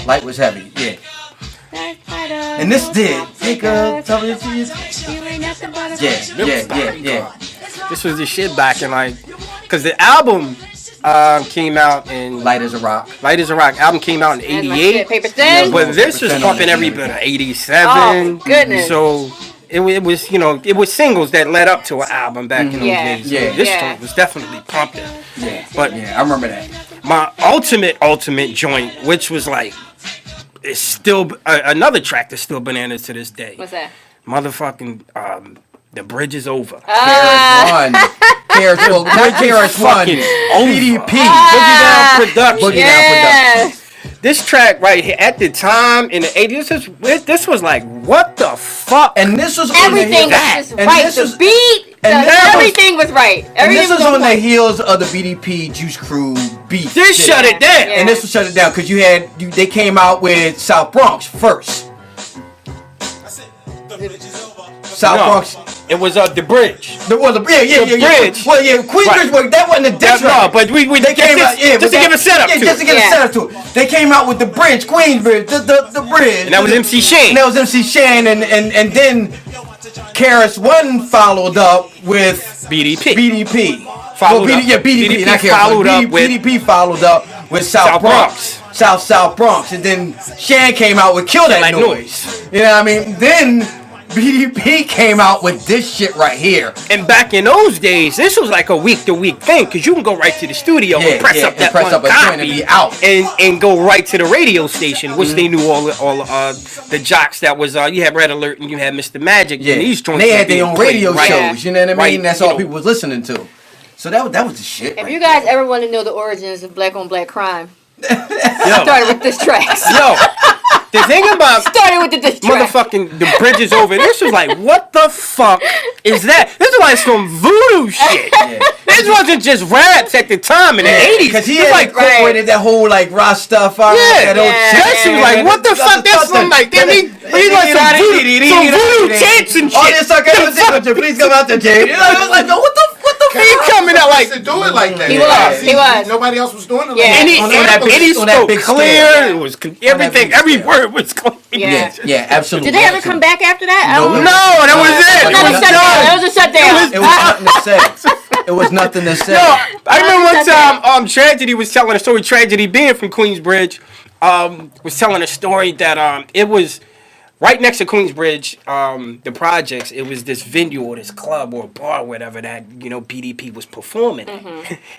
Light was heavy. Yeah. And this did. Yeah. This was the shit back in like, because the album came out in Light as a Rock. Light as a Rock album came out in '88. Paper Thin. But this was pumping every bit of '87. Oh, goodness. So it was, you know, it was singles that led up to an album back in those days. Yeah. So this joint was definitely pumping. Yeah. But I remember that. my ultimate joint, which was like, it's still another track that's still bananas to this day. What's that? Motherfucking The Bridge Is Over. KRS-One. KRS-One. Not KRS-One. BDP. Boogie Down Production. Boogie Down Production. This track right here, at the time in the 80s, this was like, what the fuck? And this was Everything on the was just right. The beat, everything was right. And this was on the heels of the BDP Juice Crew beat. This shut it down. And this was shut it down because they came out with South Bronx first. South Bronx. It was The Bridge. There was Bridge. Well, Queensbridge. Well, that wasn't a diss No, record. but they came out just to give a setup to it. Just to give a setup to it. They came out with The Bridge, Queensbridge, the Bridge. And that was MC Shane. And that was MC Shane, and then KRS-One followed up with BDP. BDP. BDP not KRS-One. followed up with BDP followed up with South Bronx. South Bronx. And then Shane came out with Kill That Noise. You know what I mean? Then BDP came out with this shit right here. And back in those days, this was like a week-to-week thing, because you can go right to the studio and press up that one copy and be out. And go right to the radio station, which they knew all the jocks that was, you had Red Alert and you had Mr. Magic. Yeah, and these joints they had their own radio right shows, you know what I mean? Right, That's all people was listening to. So that was the shit. If you guys ever want to know the origins of black on black crime, Yo. started with this track. Yo, the thing about started with this track. motherfucking The Bridge Is Over. This was like, what the fuck is that? This is like some voodoo shit. This wasn't just raps at the time in the 80s. Because he had incorporated that whole like Rastafari. That shit was like, what the fuck? That's some like, he's like some voodoo chants and shit. Oh, this sucker, please come out there, Jay. I was like, no, what the he coming out like to do it like that. He was. Nobody else was doing it. Yeah. Like And he spoke clear. It was everything. Every word was clear. Yeah, absolutely. Did they ever come back after that? No, that was it. That was a shutdown. It was nothing to say. It was nothing to say. No, I remember one time, Tragedy was telling a story. Tragedy, being from Queensbridge, was telling a story that it was right next to Queensbridge, the projects. It was this venue or this club or bar, or whatever that BDP was performing,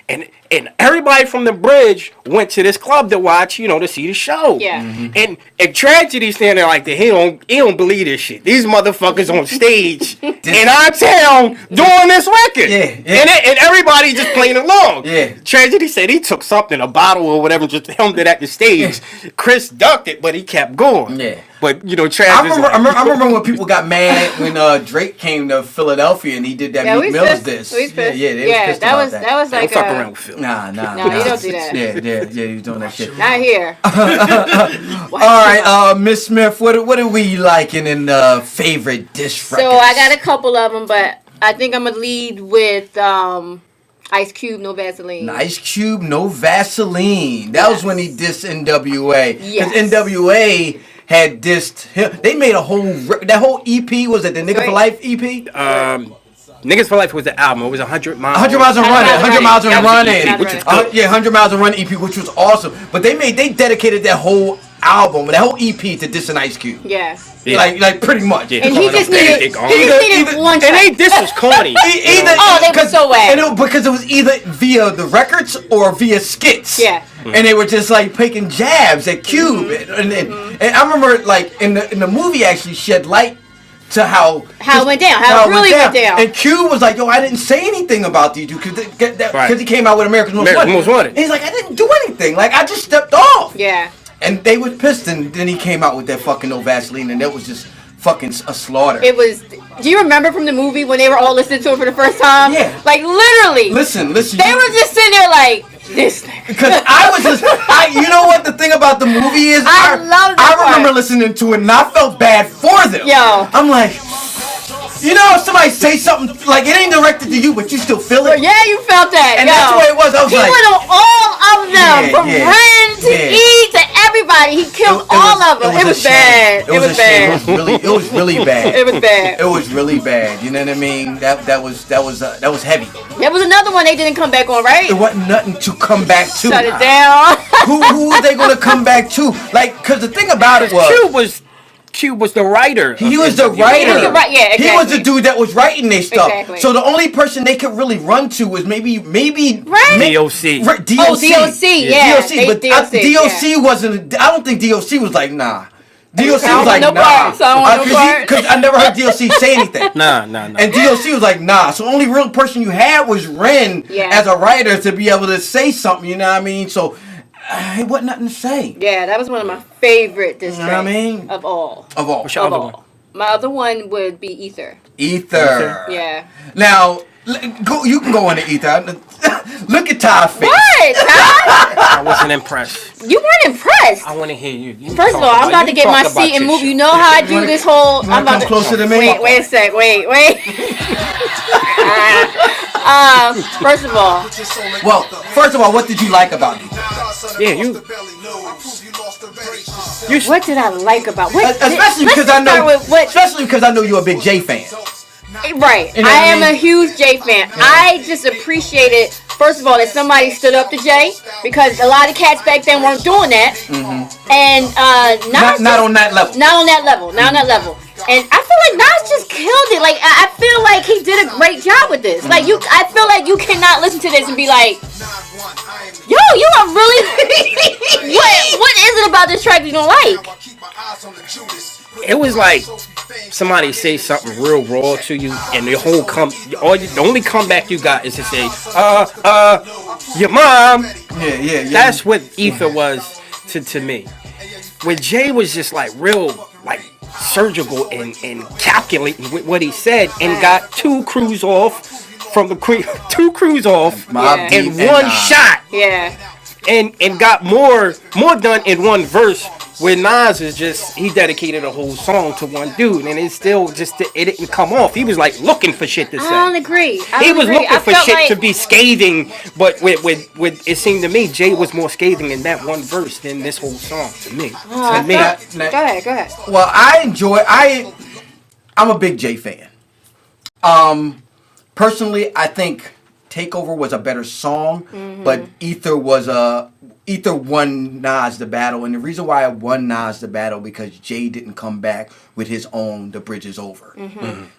and everybody from the bridge went to this club to watch, to see the show. Yeah. And Tragedy standing there like that. He don't believe this shit. These motherfuckers on stage in our town doing this record. And everybody just playing along. Tragedy said he took something, a bottle or whatever, and just filmed it at the stage. Chris ducked it, but he kept going. But I remember when people got mad when Drake came to Philadelphia and he did that Meek Mill's diss. They was pissed that about that was like fuck around with Phil. Nah, you don't do that. Yeah, you doing that shit. Not here. All right, Miss Smith, what are we liking in favorite diss records? So I got a couple of them, but I think I'm gonna lead with Ice Cube, No Vaseline. Ice Cube, No Vaseline. That was when he dissed NWA. Yes. Because NWA had dissed him. They made a whole EP. Was it the Nigga for Life EP? Niggas for Life was the album. It was 100 Miles. 100 Miles and Running. 100 Miles and Running. Which is good. 100 Miles and Running EP, which was awesome. But they dedicated that whole album, that whole EP to dissing Ice Cube. Yeah. Like pretty much. And he just needed one track. And this was corny. They were so whack. Because it was either via the records or via skits. Yeah. And they were just like taking jabs at Cube. And I remember like in the movie actually shed light to how it went down. How it really went down. And Cube was like, yo, I didn't say anything about these dudes because he came out with America's Most Wanted. And he's like, I didn't do anything. Like, I just stepped off. Yeah. And they was pissed, and then he came out with that fucking no Vaseline, and that was just fucking a slaughter. It was. Do you remember from the movie when they were all listening to it for the first time? Yeah. Like literally. Listen. They were just sitting there like this nigga. Because I was just, you know what the thing about the movie is? I love that I remember part. listening to it, and I felt bad for them. Yo. I'm like, you know, if somebody say something like it ain't directed to you, but you still feel it. Yeah, you felt that. And yo. that's the way it was. I was He like, went on all of them, from yeah, Ren to yeah. E to everybody. He killed all of them. It was bad. It was bad. It was really bad. It was bad. It was really bad. You know what I mean? That was heavy. There was another one they didn't come back on, right? It wasn't nothing to come back to. Shut it down. Who are they gonna come back to? Like, cause the thing about it was. Q was the writer. He was the writer. He was the yeah, exactly. He was the dude that was writing their stuff. Exactly. So the only person they could really run to was maybe Right? DOC. Oh, DOC, yeah. DOC, but DOC wasn't. I don't think DOC was like nah. DOC was like nah. Because I never heard DOC say anything. Nah. And DOC was like nah. So the only real person you had was Ren as a writer to be able to say something. You know what I mean? So. It wasn't nothing to say. Yeah, that was one of my favorite diss tracks of all. What's your other one? My other one would be Ether. Ether. Yeah. Now, you can go on the Ether. Look at Ty's face. What, Ty? I wasn't impressed. You weren't impressed. I want to hear you. First of all, I'm about to get my seat and move. You know how I do this whole. I'm about to come closer to me. Wait a sec. Wait. First of all, what did you like about it? Yeah, you. What did I like about what? Especially because I know you're a big J fan. Right. You know I am a huge Jay fan. Yeah. I just appreciated, first of all, that somebody stood up to Jay, because a lot of cats back then weren't doing that. Mm-hmm. And not on that level. Not on that level. And I feel like Nas just killed it. Like, I feel like he did a great job with this. Like, I feel like you cannot listen to this and be like, yo, you are really what is it about this track you don't like? It was like somebody say something real raw to you, and the only comeback you got is to say, your mom. Yeah. That's what Ether was to me. Where Jay was just like real, like surgical and calculating with what he said, and got two crews off in one shot. Yeah. And got more done in one verse. Where Nas is just, he dedicated a whole song to one dude, and it still just, it didn't come off. He was like looking for shit to say. I don't agree. He was looking for shit to be scathing, but with it seemed to me, Jay was more scathing in that one verse than this whole song to me. Go ahead. Well, I'm a big Jay fan. Personally, I think Takeover was a better song, but Ether won Nas the battle, and the reason why I won Nas the battle because Jay didn't come back with his own The Bridge Is Over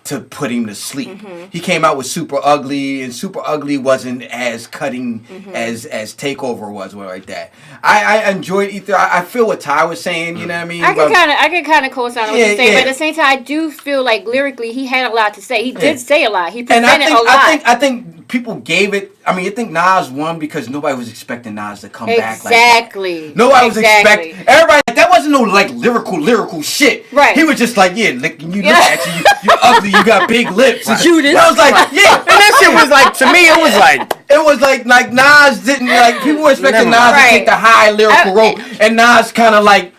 to put him to sleep. He came out with Super Ugly, and Super Ugly wasn't as cutting as Takeover was like that. I enjoyed Ether. I feel what Ty was saying, you know what I mean? I can kind of co-sign what you're saying, but at the same time, I do feel like lyrically he had a lot to say. He did say a lot. He presented a lot. I think people gave it. I mean, I think Nas won because nobody was expecting Nas to come back like that. Exactly. Nobody was expecting. Everybody, that wasn't no like lyrical shit. Right. He was just like, you look at you ugly, you got big lips. Judas. I was like, yeah. And that shit was like, to me, it was like Nas didn't like, people were expecting Nas to take the high lyrical road, and Nas kind of like.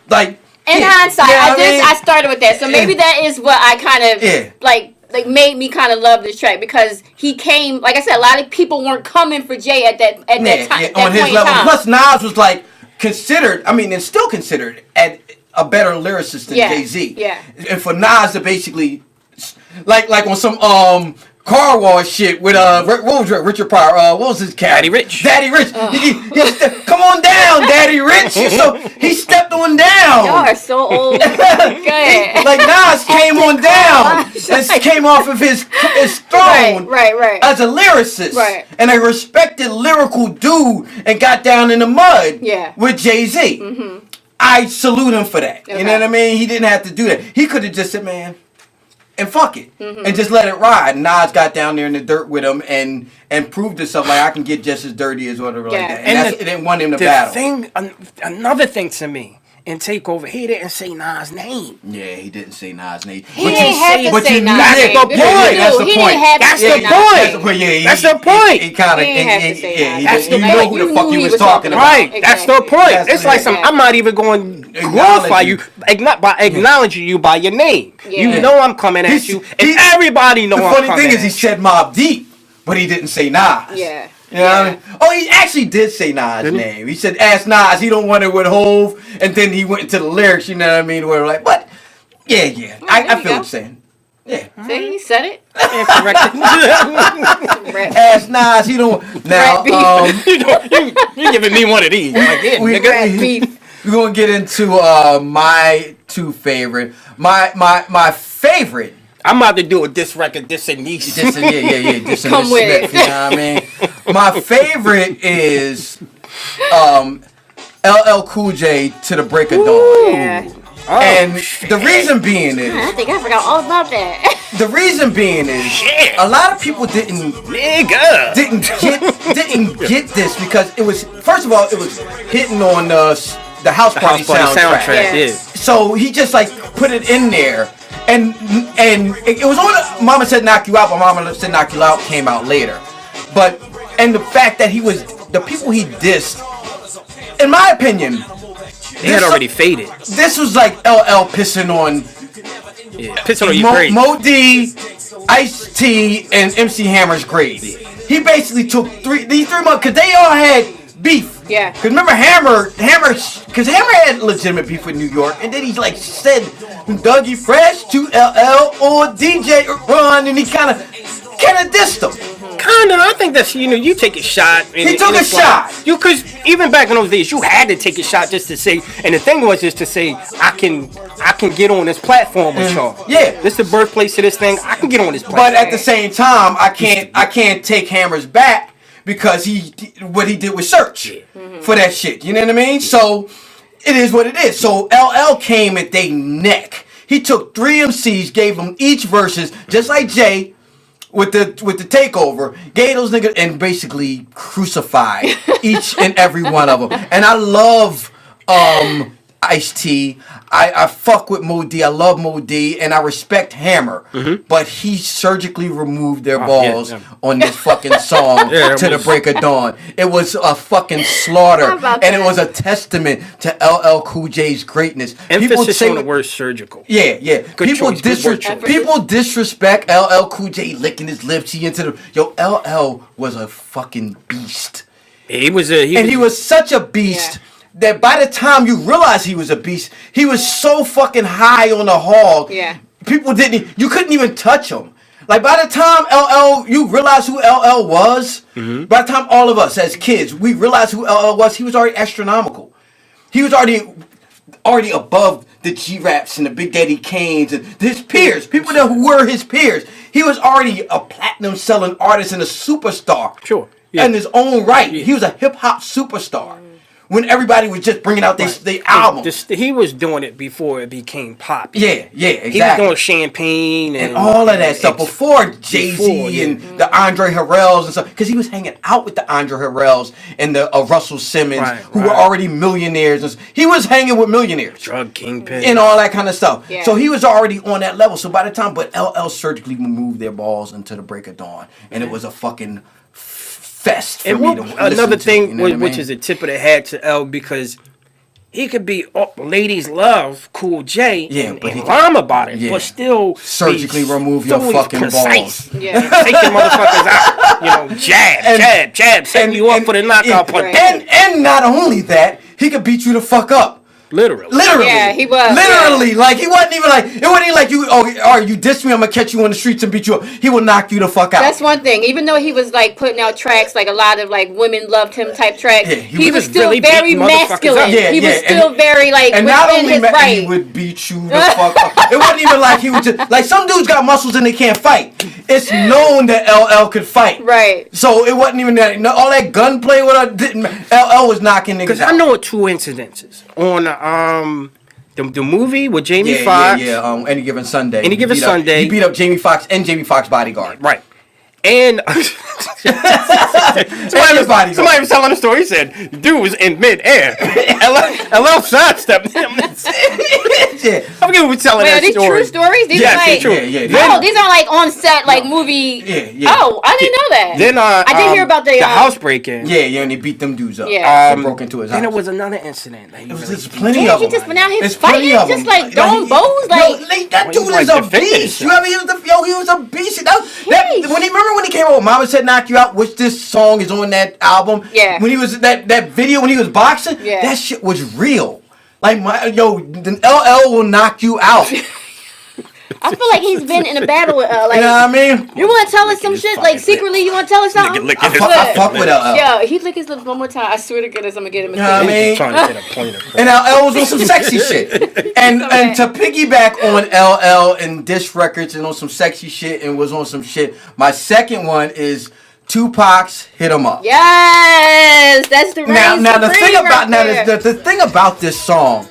In hindsight, I started with that, so maybe that is what I kind of like made me kind of love this track, because he came, like I said, a lot of people weren't coming for Jay at that time. On his level. Plus, Nas was like considered, and still considered a better lyricist than Jay-Z. Yeah. And for Nas to basically, like on some car wash shit with what was Richard Pryor? What was his cat? Daddy Rich. Come on down, Daddy Rich. So he stepped on down. Y'all are so old. Go ahead. Like Nas came on down and came off of his throne right. as a lyricist. Right. And a respected lyrical dude and got down in the mud with Jay-Z. Mm-hmm. I salute him for that. Okay. You know what I mean? He didn't have to do that. He could have just said, man, and fuck it, and just let it ride. Nas got down there in the dirt with him and proved himself like I can get just as dirty as whatever like that. And it didn't want him to battle. Another thing to me, and Takeover, he didn't say Nas' name. Yeah, he didn't say Nas' name. He didn't have to but say you Nas' that's name. the Because point. he That's knew the he point. didn't have to That's say the Nas' point. name. That's the point. Yeah, That's the point. He kind of, He didn't have to say Nas. That's the you point. know who the fuck he was talking about. Right, that's the point. That's It's the like point. I'm not even going to Acknowledge glorify you. you by acknowledging you by your name. Yeah. You know I'm coming at you, and everybody know The I'm funny coming thing at is, he you. said Mobb Deep, but he didn't say Nas. Yeah. You know what I mean? Oh, he actually did say Nas' name. He said, ask Nas, he don't want it with Hove. And then he went into the lyrics, you know what I mean? Where like, but, yeah. there I you feel go. what you're saying. Yeah. See, he said it. Rap- Ask Nas, he don't. Now, Rap you giving me one of these? Like, yeah, we, nigga. beef. we're going to get into my two favorite. My favorite. I'm about to do a diss record, diss a niece. Just a Come with it. Smith, you know what I mean? My favorite is LL Cool J to the Break of Dawn. Yeah. And the reason being is, I think I forgot all about that. the reason being is, Shit. a lot of people didn't Nigga. get this because it was, first of all, it was hitting on the House Party soundtrack. Yeah. Yeah. So he just like put it in there, and it was on Mama Said Knock You Out, but Mama Said Knock You Out came out later. But and the fact that he was the people he dissed, in my opinion, They had already faded. this was like LL pissing on Yeah. Pissing on your grave. Mo D, Ice-T, and MC Hammer's grave. He basically took these 3 months because they all had beef. Yeah. Because remember because Hammer had legitimate beef with New York, and then he like said Dougie Fresh to LL or DJ Ron, and he kind of dissed him. Kinda, I think that's you take a shot. He took a shot. Because even back in those days, you had to take a shot just to say. And the thing was just to say, I can get on this platform with y'all. Yeah. This is the birthplace of this thing. I can get on this platform. But at the same time, I can't take Hammer's back because what he did with Search for that shit. You know what I mean? So it is what it is. So LL came at they neck. He took 3 MCs, gave them each verses, just like Jay with the takeover, gave those niggas and basically crucified each and every one of them. And I love Ice-T. I fuck with Mo D. I love Mo D, and I respect Hammer. But he surgically removed their balls on this fucking song to the break of dawn. It was a fucking slaughter, How about and it that? was a testament to LL Cool J's greatness. Emphasis on the word surgical. Yeah. Good People choice, good word choice. people disrespect LL Cool J licking his lips. He into the LL was a fucking beast. He was Such a beast that by the time you realize he was a beast, he was so fucking high on the hog. Yeah. People you couldn't even touch him. Like by the time you realize who LL was, by the time all of us as kids, we realized who LL was, he was already astronomical. He was already above the G-Raps and the Big Daddy Kanes and his peers, people that were his peers. He was already a platinum selling artist and a superstar. Sure. Yeah. In his own right. He was a hip hop superstar. When everybody was just bringing out their album. He was doing it before it became pop. Yeah, exactly. He was doing Champagne and all of that stuff before Jay-Z before, and the Andre Harrells and stuff. Because he was hanging out with the Andre Harrells and the Russell Simmons, who were already millionaires. And he was hanging with millionaires. Drug kingpin. And all that kind of stuff. Yeah. So he was already on that level. So by the time, but LL surgically moved their balls into the break of dawn. And it was a fucking fest for And me to another listen to, thing, you know what I which mean? is a tip of the hat to L, because he could be ladies love Cool J and but he rhyme about it, but still surgically be remove your so fucking precise. balls. Yeah. Take your motherfuckers out. Jab, setting you up for the knockout punch. And not only that, he could beat you the fuck up. Literally. Yeah, he was. Literally, like he wasn't even like it wasn't even like you. Oh, all right, you dissed me. I'm gonna catch you on the streets and beat you up. He will knock you the fuck out. That's one thing. Even though he was like putting out tracks, like a lot of like women loved him type tracks, Yeah, he was was still really very beating motherfuckers masculine. up. He was still very like and not within only his he right. would beat you the fuck up. It wasn't even like he would just like some dudes got muscles and they can't fight. It's known that LL could fight. Right. So it wasn't even that. All that gunplay with her didn't. LL was knocking niggas Because out. I know of 2 incidences on the movie with Jamie Foxx. Any Given Sunday. Any Given Sunday. He beat up Jamie Foxx and Jamie Foxx bodyguard. Right. And Everybody somebody was telling a story. He said, the dude was in midair. LL sidestepped him. Yeah. I forget who was telling Wait, that are these story. true stories? These Yes, are they're like, true. Yeah. oh, these are like on set, like movie. Yeah. Oh, I didn't know that. Then I did hear about the house break-in. Yeah, and they beat them dudes up. Yeah. They broke into his house. Then there was another incident. That There's plenty Damn, of he them. just went out here There's fighting, plenty of just them. like throwing bows, like. that Well, dude he was is like a defending beast. You himself. know what I mean? He was a beast. When he came out with Mama Said Knock You Out, which this song is on that album. Yeah. When he was that video when he was boxing, Yeah. that shit was real. Like the LL will knock you out. You I feel like he's been in a battle with, like. know what I mean? You want to tell us some shit? Like, secretly, you want to tell us something? licking his I fuck with LL. Yo, he lick his lips one more time. I swear to goodness, I'm going to get him a You know what I mean? Trying to get a point across. And LL was on some sexy shit. And to piggyback on LL and diss records and on some sexy shit and was on some shit, my second one is Tupac's Hit 'Em Up. Yes, that's the Now the thing about right the thing about this song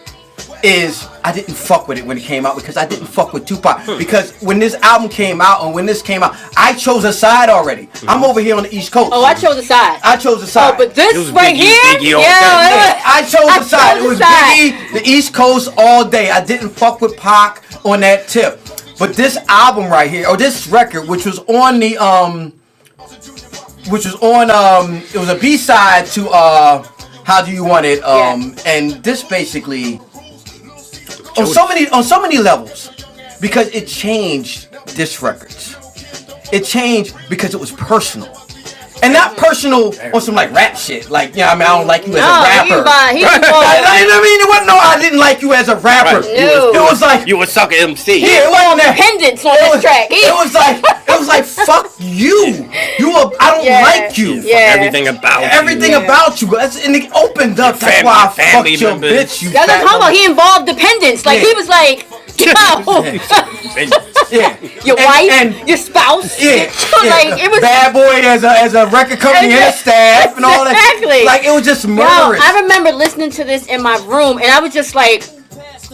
is I didn't fuck with it when it came out because I didn't fuck with Tupac. Because when this album came out and when this came out, I chose a side already. I'm over here on the East Coast. Oh, I chose a side. I chose a side. Oh, but this It was right Biggie, here, Biggie all yeah, day. I chose the side. chose It was the side. Biggie, the East Coast all day. I didn't fuck with Pac on that tip. But this album right here, or this record, which was on the it was a B-side to How Do You Want It? And this basically on so many levels, because it changed diss records. It changed because it was personal. And not personal on some like rap shit. Like, I don't like you as a rapper. He You know what I mean? It wasn't I didn't like you as a rapper. Right. No. It was like You a sucker MC. yeah, it wasn't that. Pendants on this track. It was like fuck you. I don't Yeah. like you. Yeah. Everything about Everything you. about you. And it opened up. That's why I family fucked your members. bitch. You That's what I'm fat talking about. He involved dependents. Like, Yeah. he was like, yo, yeah. your And- wife, and- your spouse. Yeah, Like, it was. Bad Boy as a record company and a staff and all that. Exactly. Like it was just Yo, murderous. I remember listening to this in my room, and I was just like,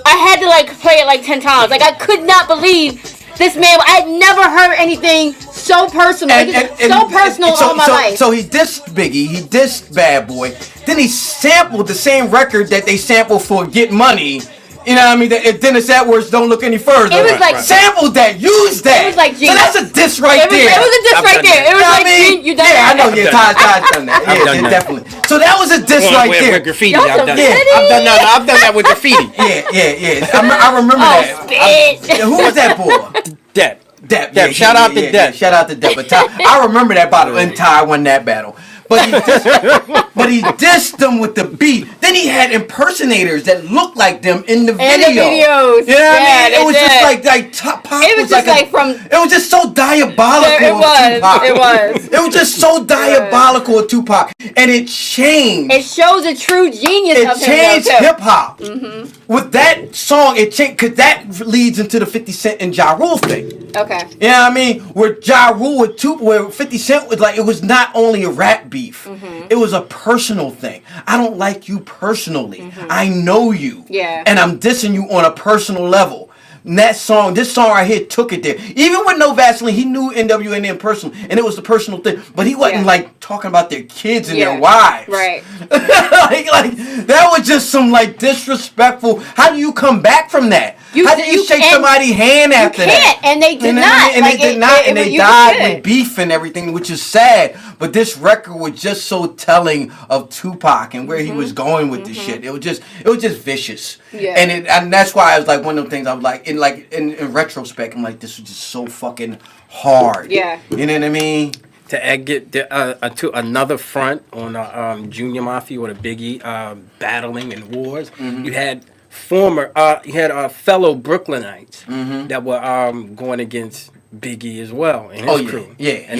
I had to like play it like 10 times. Like, I could not believe this man. I'd never heard anything so personal. So personal all my life. So he dissed Biggie, he dissed Bad Boy. Then he sampled the same record that they sampled for Get Money. You know what I mean? Dennis Edwards, Don't Look Any Further. It was like- sampled that, used that. It was like so genius. that's a diss right It was there. a diss I've right done there. that. It was You know like, what I mean? you done Yeah, that. I know. Yeah, Todd's done that. I've Yeah, done that. definitely. So that was a diss With- right with, there. with graffiti, Y'all I've some done Yeah. that. I've done that with graffiti. Yeah. I remember Oh, that. spit. Yeah, who was that boy? Depp. Depp. Depp. Shout out to Depp. Shout out to Depp. But I remember that battle, and Ty won that battle. But he dissed them with the beat. Then he had impersonators that looked like them in the video. And the videos. You know what I mean? Yeah, It was they just did. Pac It was just like from- It was just so diabolical. It of was. Tupac. It was. It was just so diabolical of Tupac, and it changed. It shows a true genius It of him. changed though, too. hip hop. With that song, it changed because that leads into the 50 Cent and Ja Rule thing. Okay. You know what I mean? Where Ja Rule where 50 Cent was like, it was not only a rap beef, it was a personal thing. I don't like you personally. I know you. Yeah. And I'm dissing you on a personal level. And this song right here took it there. Even with No Vaseline, he knew NWA in personal, and it was the personal thing. But he wasn't like talking about their kids and their wives. Right. like that was just some like disrespectful. How do you come back from that? How do you shake somebody's hand after that? And they did And not. And Like, they did it- not. it- And it- they you died could. with beef and everything, which is sad. But this record was just so telling of Tupac and where he was going with this shit. It was just vicious. Yeah. And that's why I was like one of the things I was like in retrospect, I'm like, this was just so fucking hard. Yeah. You know what I mean? To get to another front on Junior Mafia or the Biggie battling in wars, you had fellow Brooklynites that were going against Biggie as well and his crew. And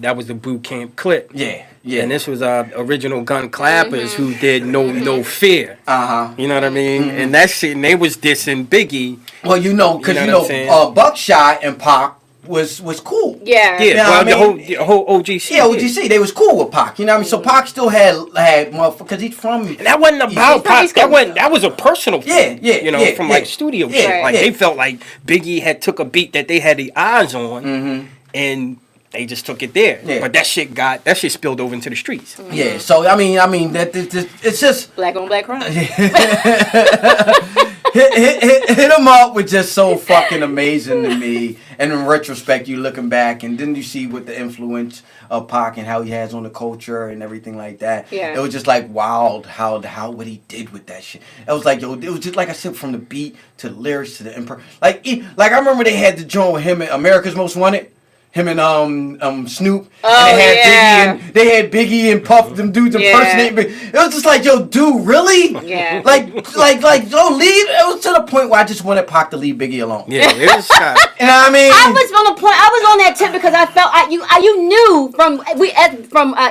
that was the boot camp clip. Yeah. And this was original gun clappers who did no fear. You know what I mean? And that shit, and they was dissing Biggie. Well, because You know what I'm saying? Buckshot and Pac was cool. Yeah. Yeah, know well, what I mean? the whole OGC. Yeah, OGC, they was cool with Pac. You know what I mean? So Pac still had motherfuckers, because he's from. And that wasn't about Pac. That was a personal thing. Yeah, from yeah. like studio Yeah, shit. Like yeah. they felt like Biggie had took a beat that they had the eyes on and they just took it there. Yeah. But that shit spilled over into the streets. Yeah, so I mean that it's just Black on black crime. hit him up was just so fucking amazing to me. And in retrospect, you looking back, and then you see what the influence of Pac and how he has on the culture and everything like that. Yeah. It was just like wild how what he did with that shit. It was like, yo, it was just like I said, from the beat to the lyrics to the like I remember they had the joint with him at America's Most Wanted. Him and Snoop, and they had Biggie and Puff, them dudes impersonating. It was just like, yo, dude, really? Yeah. Like, yo, leave. It was to the point where I just wanted Pac to leave Biggie alone. Yeah, it was. You know what I mean? I was on the point. I was on that tip because I felt you knew from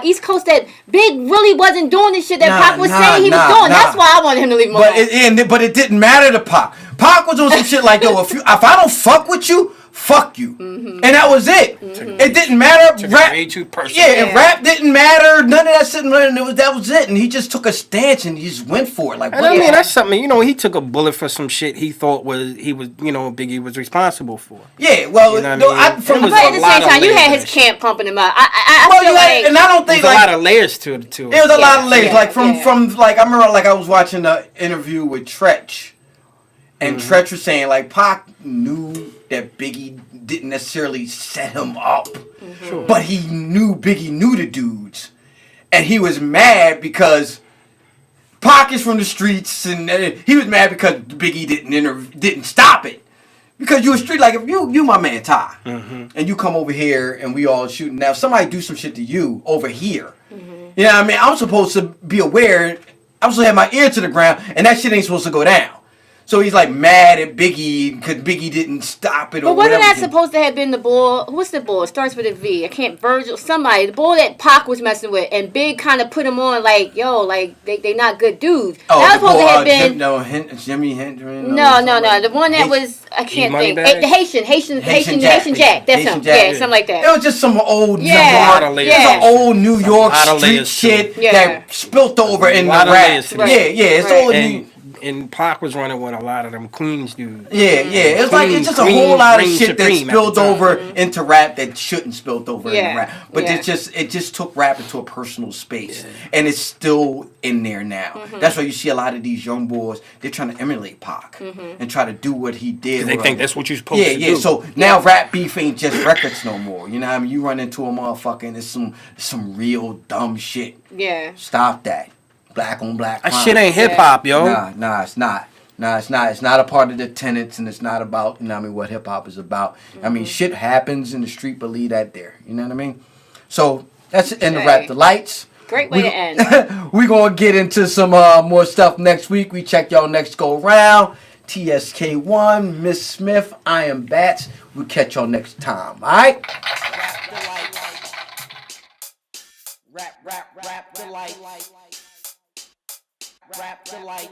East Coast that Big really wasn't doing the shit that Pac was saying he was doing. That's why I wanted him to leave him alone. But it didn't matter to Pac. Pac was on some shit like, yo, if I don't fuck with you, fuck you. And that was it. It didn't matter. Rap, way too personal. Yeah, if rap didn't matter, none of that shit. That was it. And he just took a stance and he just went for it. Like, and I mean, that's something. He took a bullet for some shit he thought Biggie was responsible for. Yeah, well, but at the same time, you had his camp pumping him out. I feel like, and I don't think there's a lot of layers to it. There was a lot of layers. Like from I remember I was watching the interview with Tretch. And Tretch was saying, like, Pac knew that Biggie didn't necessarily set him up. Sure. But he knew Biggie knew the dudes. And he was mad because Pac is from the streets. And he was mad because Biggie didn't stop it. Because you a street, like, if you my man Ty. And you come over here and we all shooting. Now, if somebody do some shit to you over here. You know what I mean? I'm supposed to be aware. I'm supposed to have my ear to the ground. And that shit ain't supposed to go down. So he's like mad at Biggie because Biggie didn't stop it. But wasn't that supposed to have been the bull? What's the bull? It starts with a V. I can't. Virgil. Somebody. The bull that Pac was messing with, and Big kind of put him on like, yo, like they not good dudes. Oh, that was supposed to have been. Jimmy Hendrix. No. The one that was I can't think. The Haitian Jack. That's him. Yeah, something like that. It was just some old. Some old New York street shit that spilt over in the rap. It's old New. And Pac was running with a lot of them Queens dudes. It's just a whole lot of shit that spilled over into rap that shouldn't spilled over into rap. But it just took rap into a personal space, and it's still in there now. That's why you see a lot of these young boys. They're trying to emulate Pac and try to do what he did. They think that's what you're supposed to do. So now rap beef ain't just records no more. You know what I mean? You run into a motherfucker and it's some real dumb shit. Yeah. Stop that. Black on black crime. That shit ain't hip hop, yo. Nah, it's not. It's not a part of the tenets, and it's not about, what hip hop is about. I mean, shit happens in the street, believe that there. You know what I mean? So that's the end of Rap Delites. Great way to end. We're going to get into some more stuff next week. We check y'all next go around. TSK1, Miss Smith, I am Bats. We'll catch y'all next time. All right? Rap Delites. Rap Delites.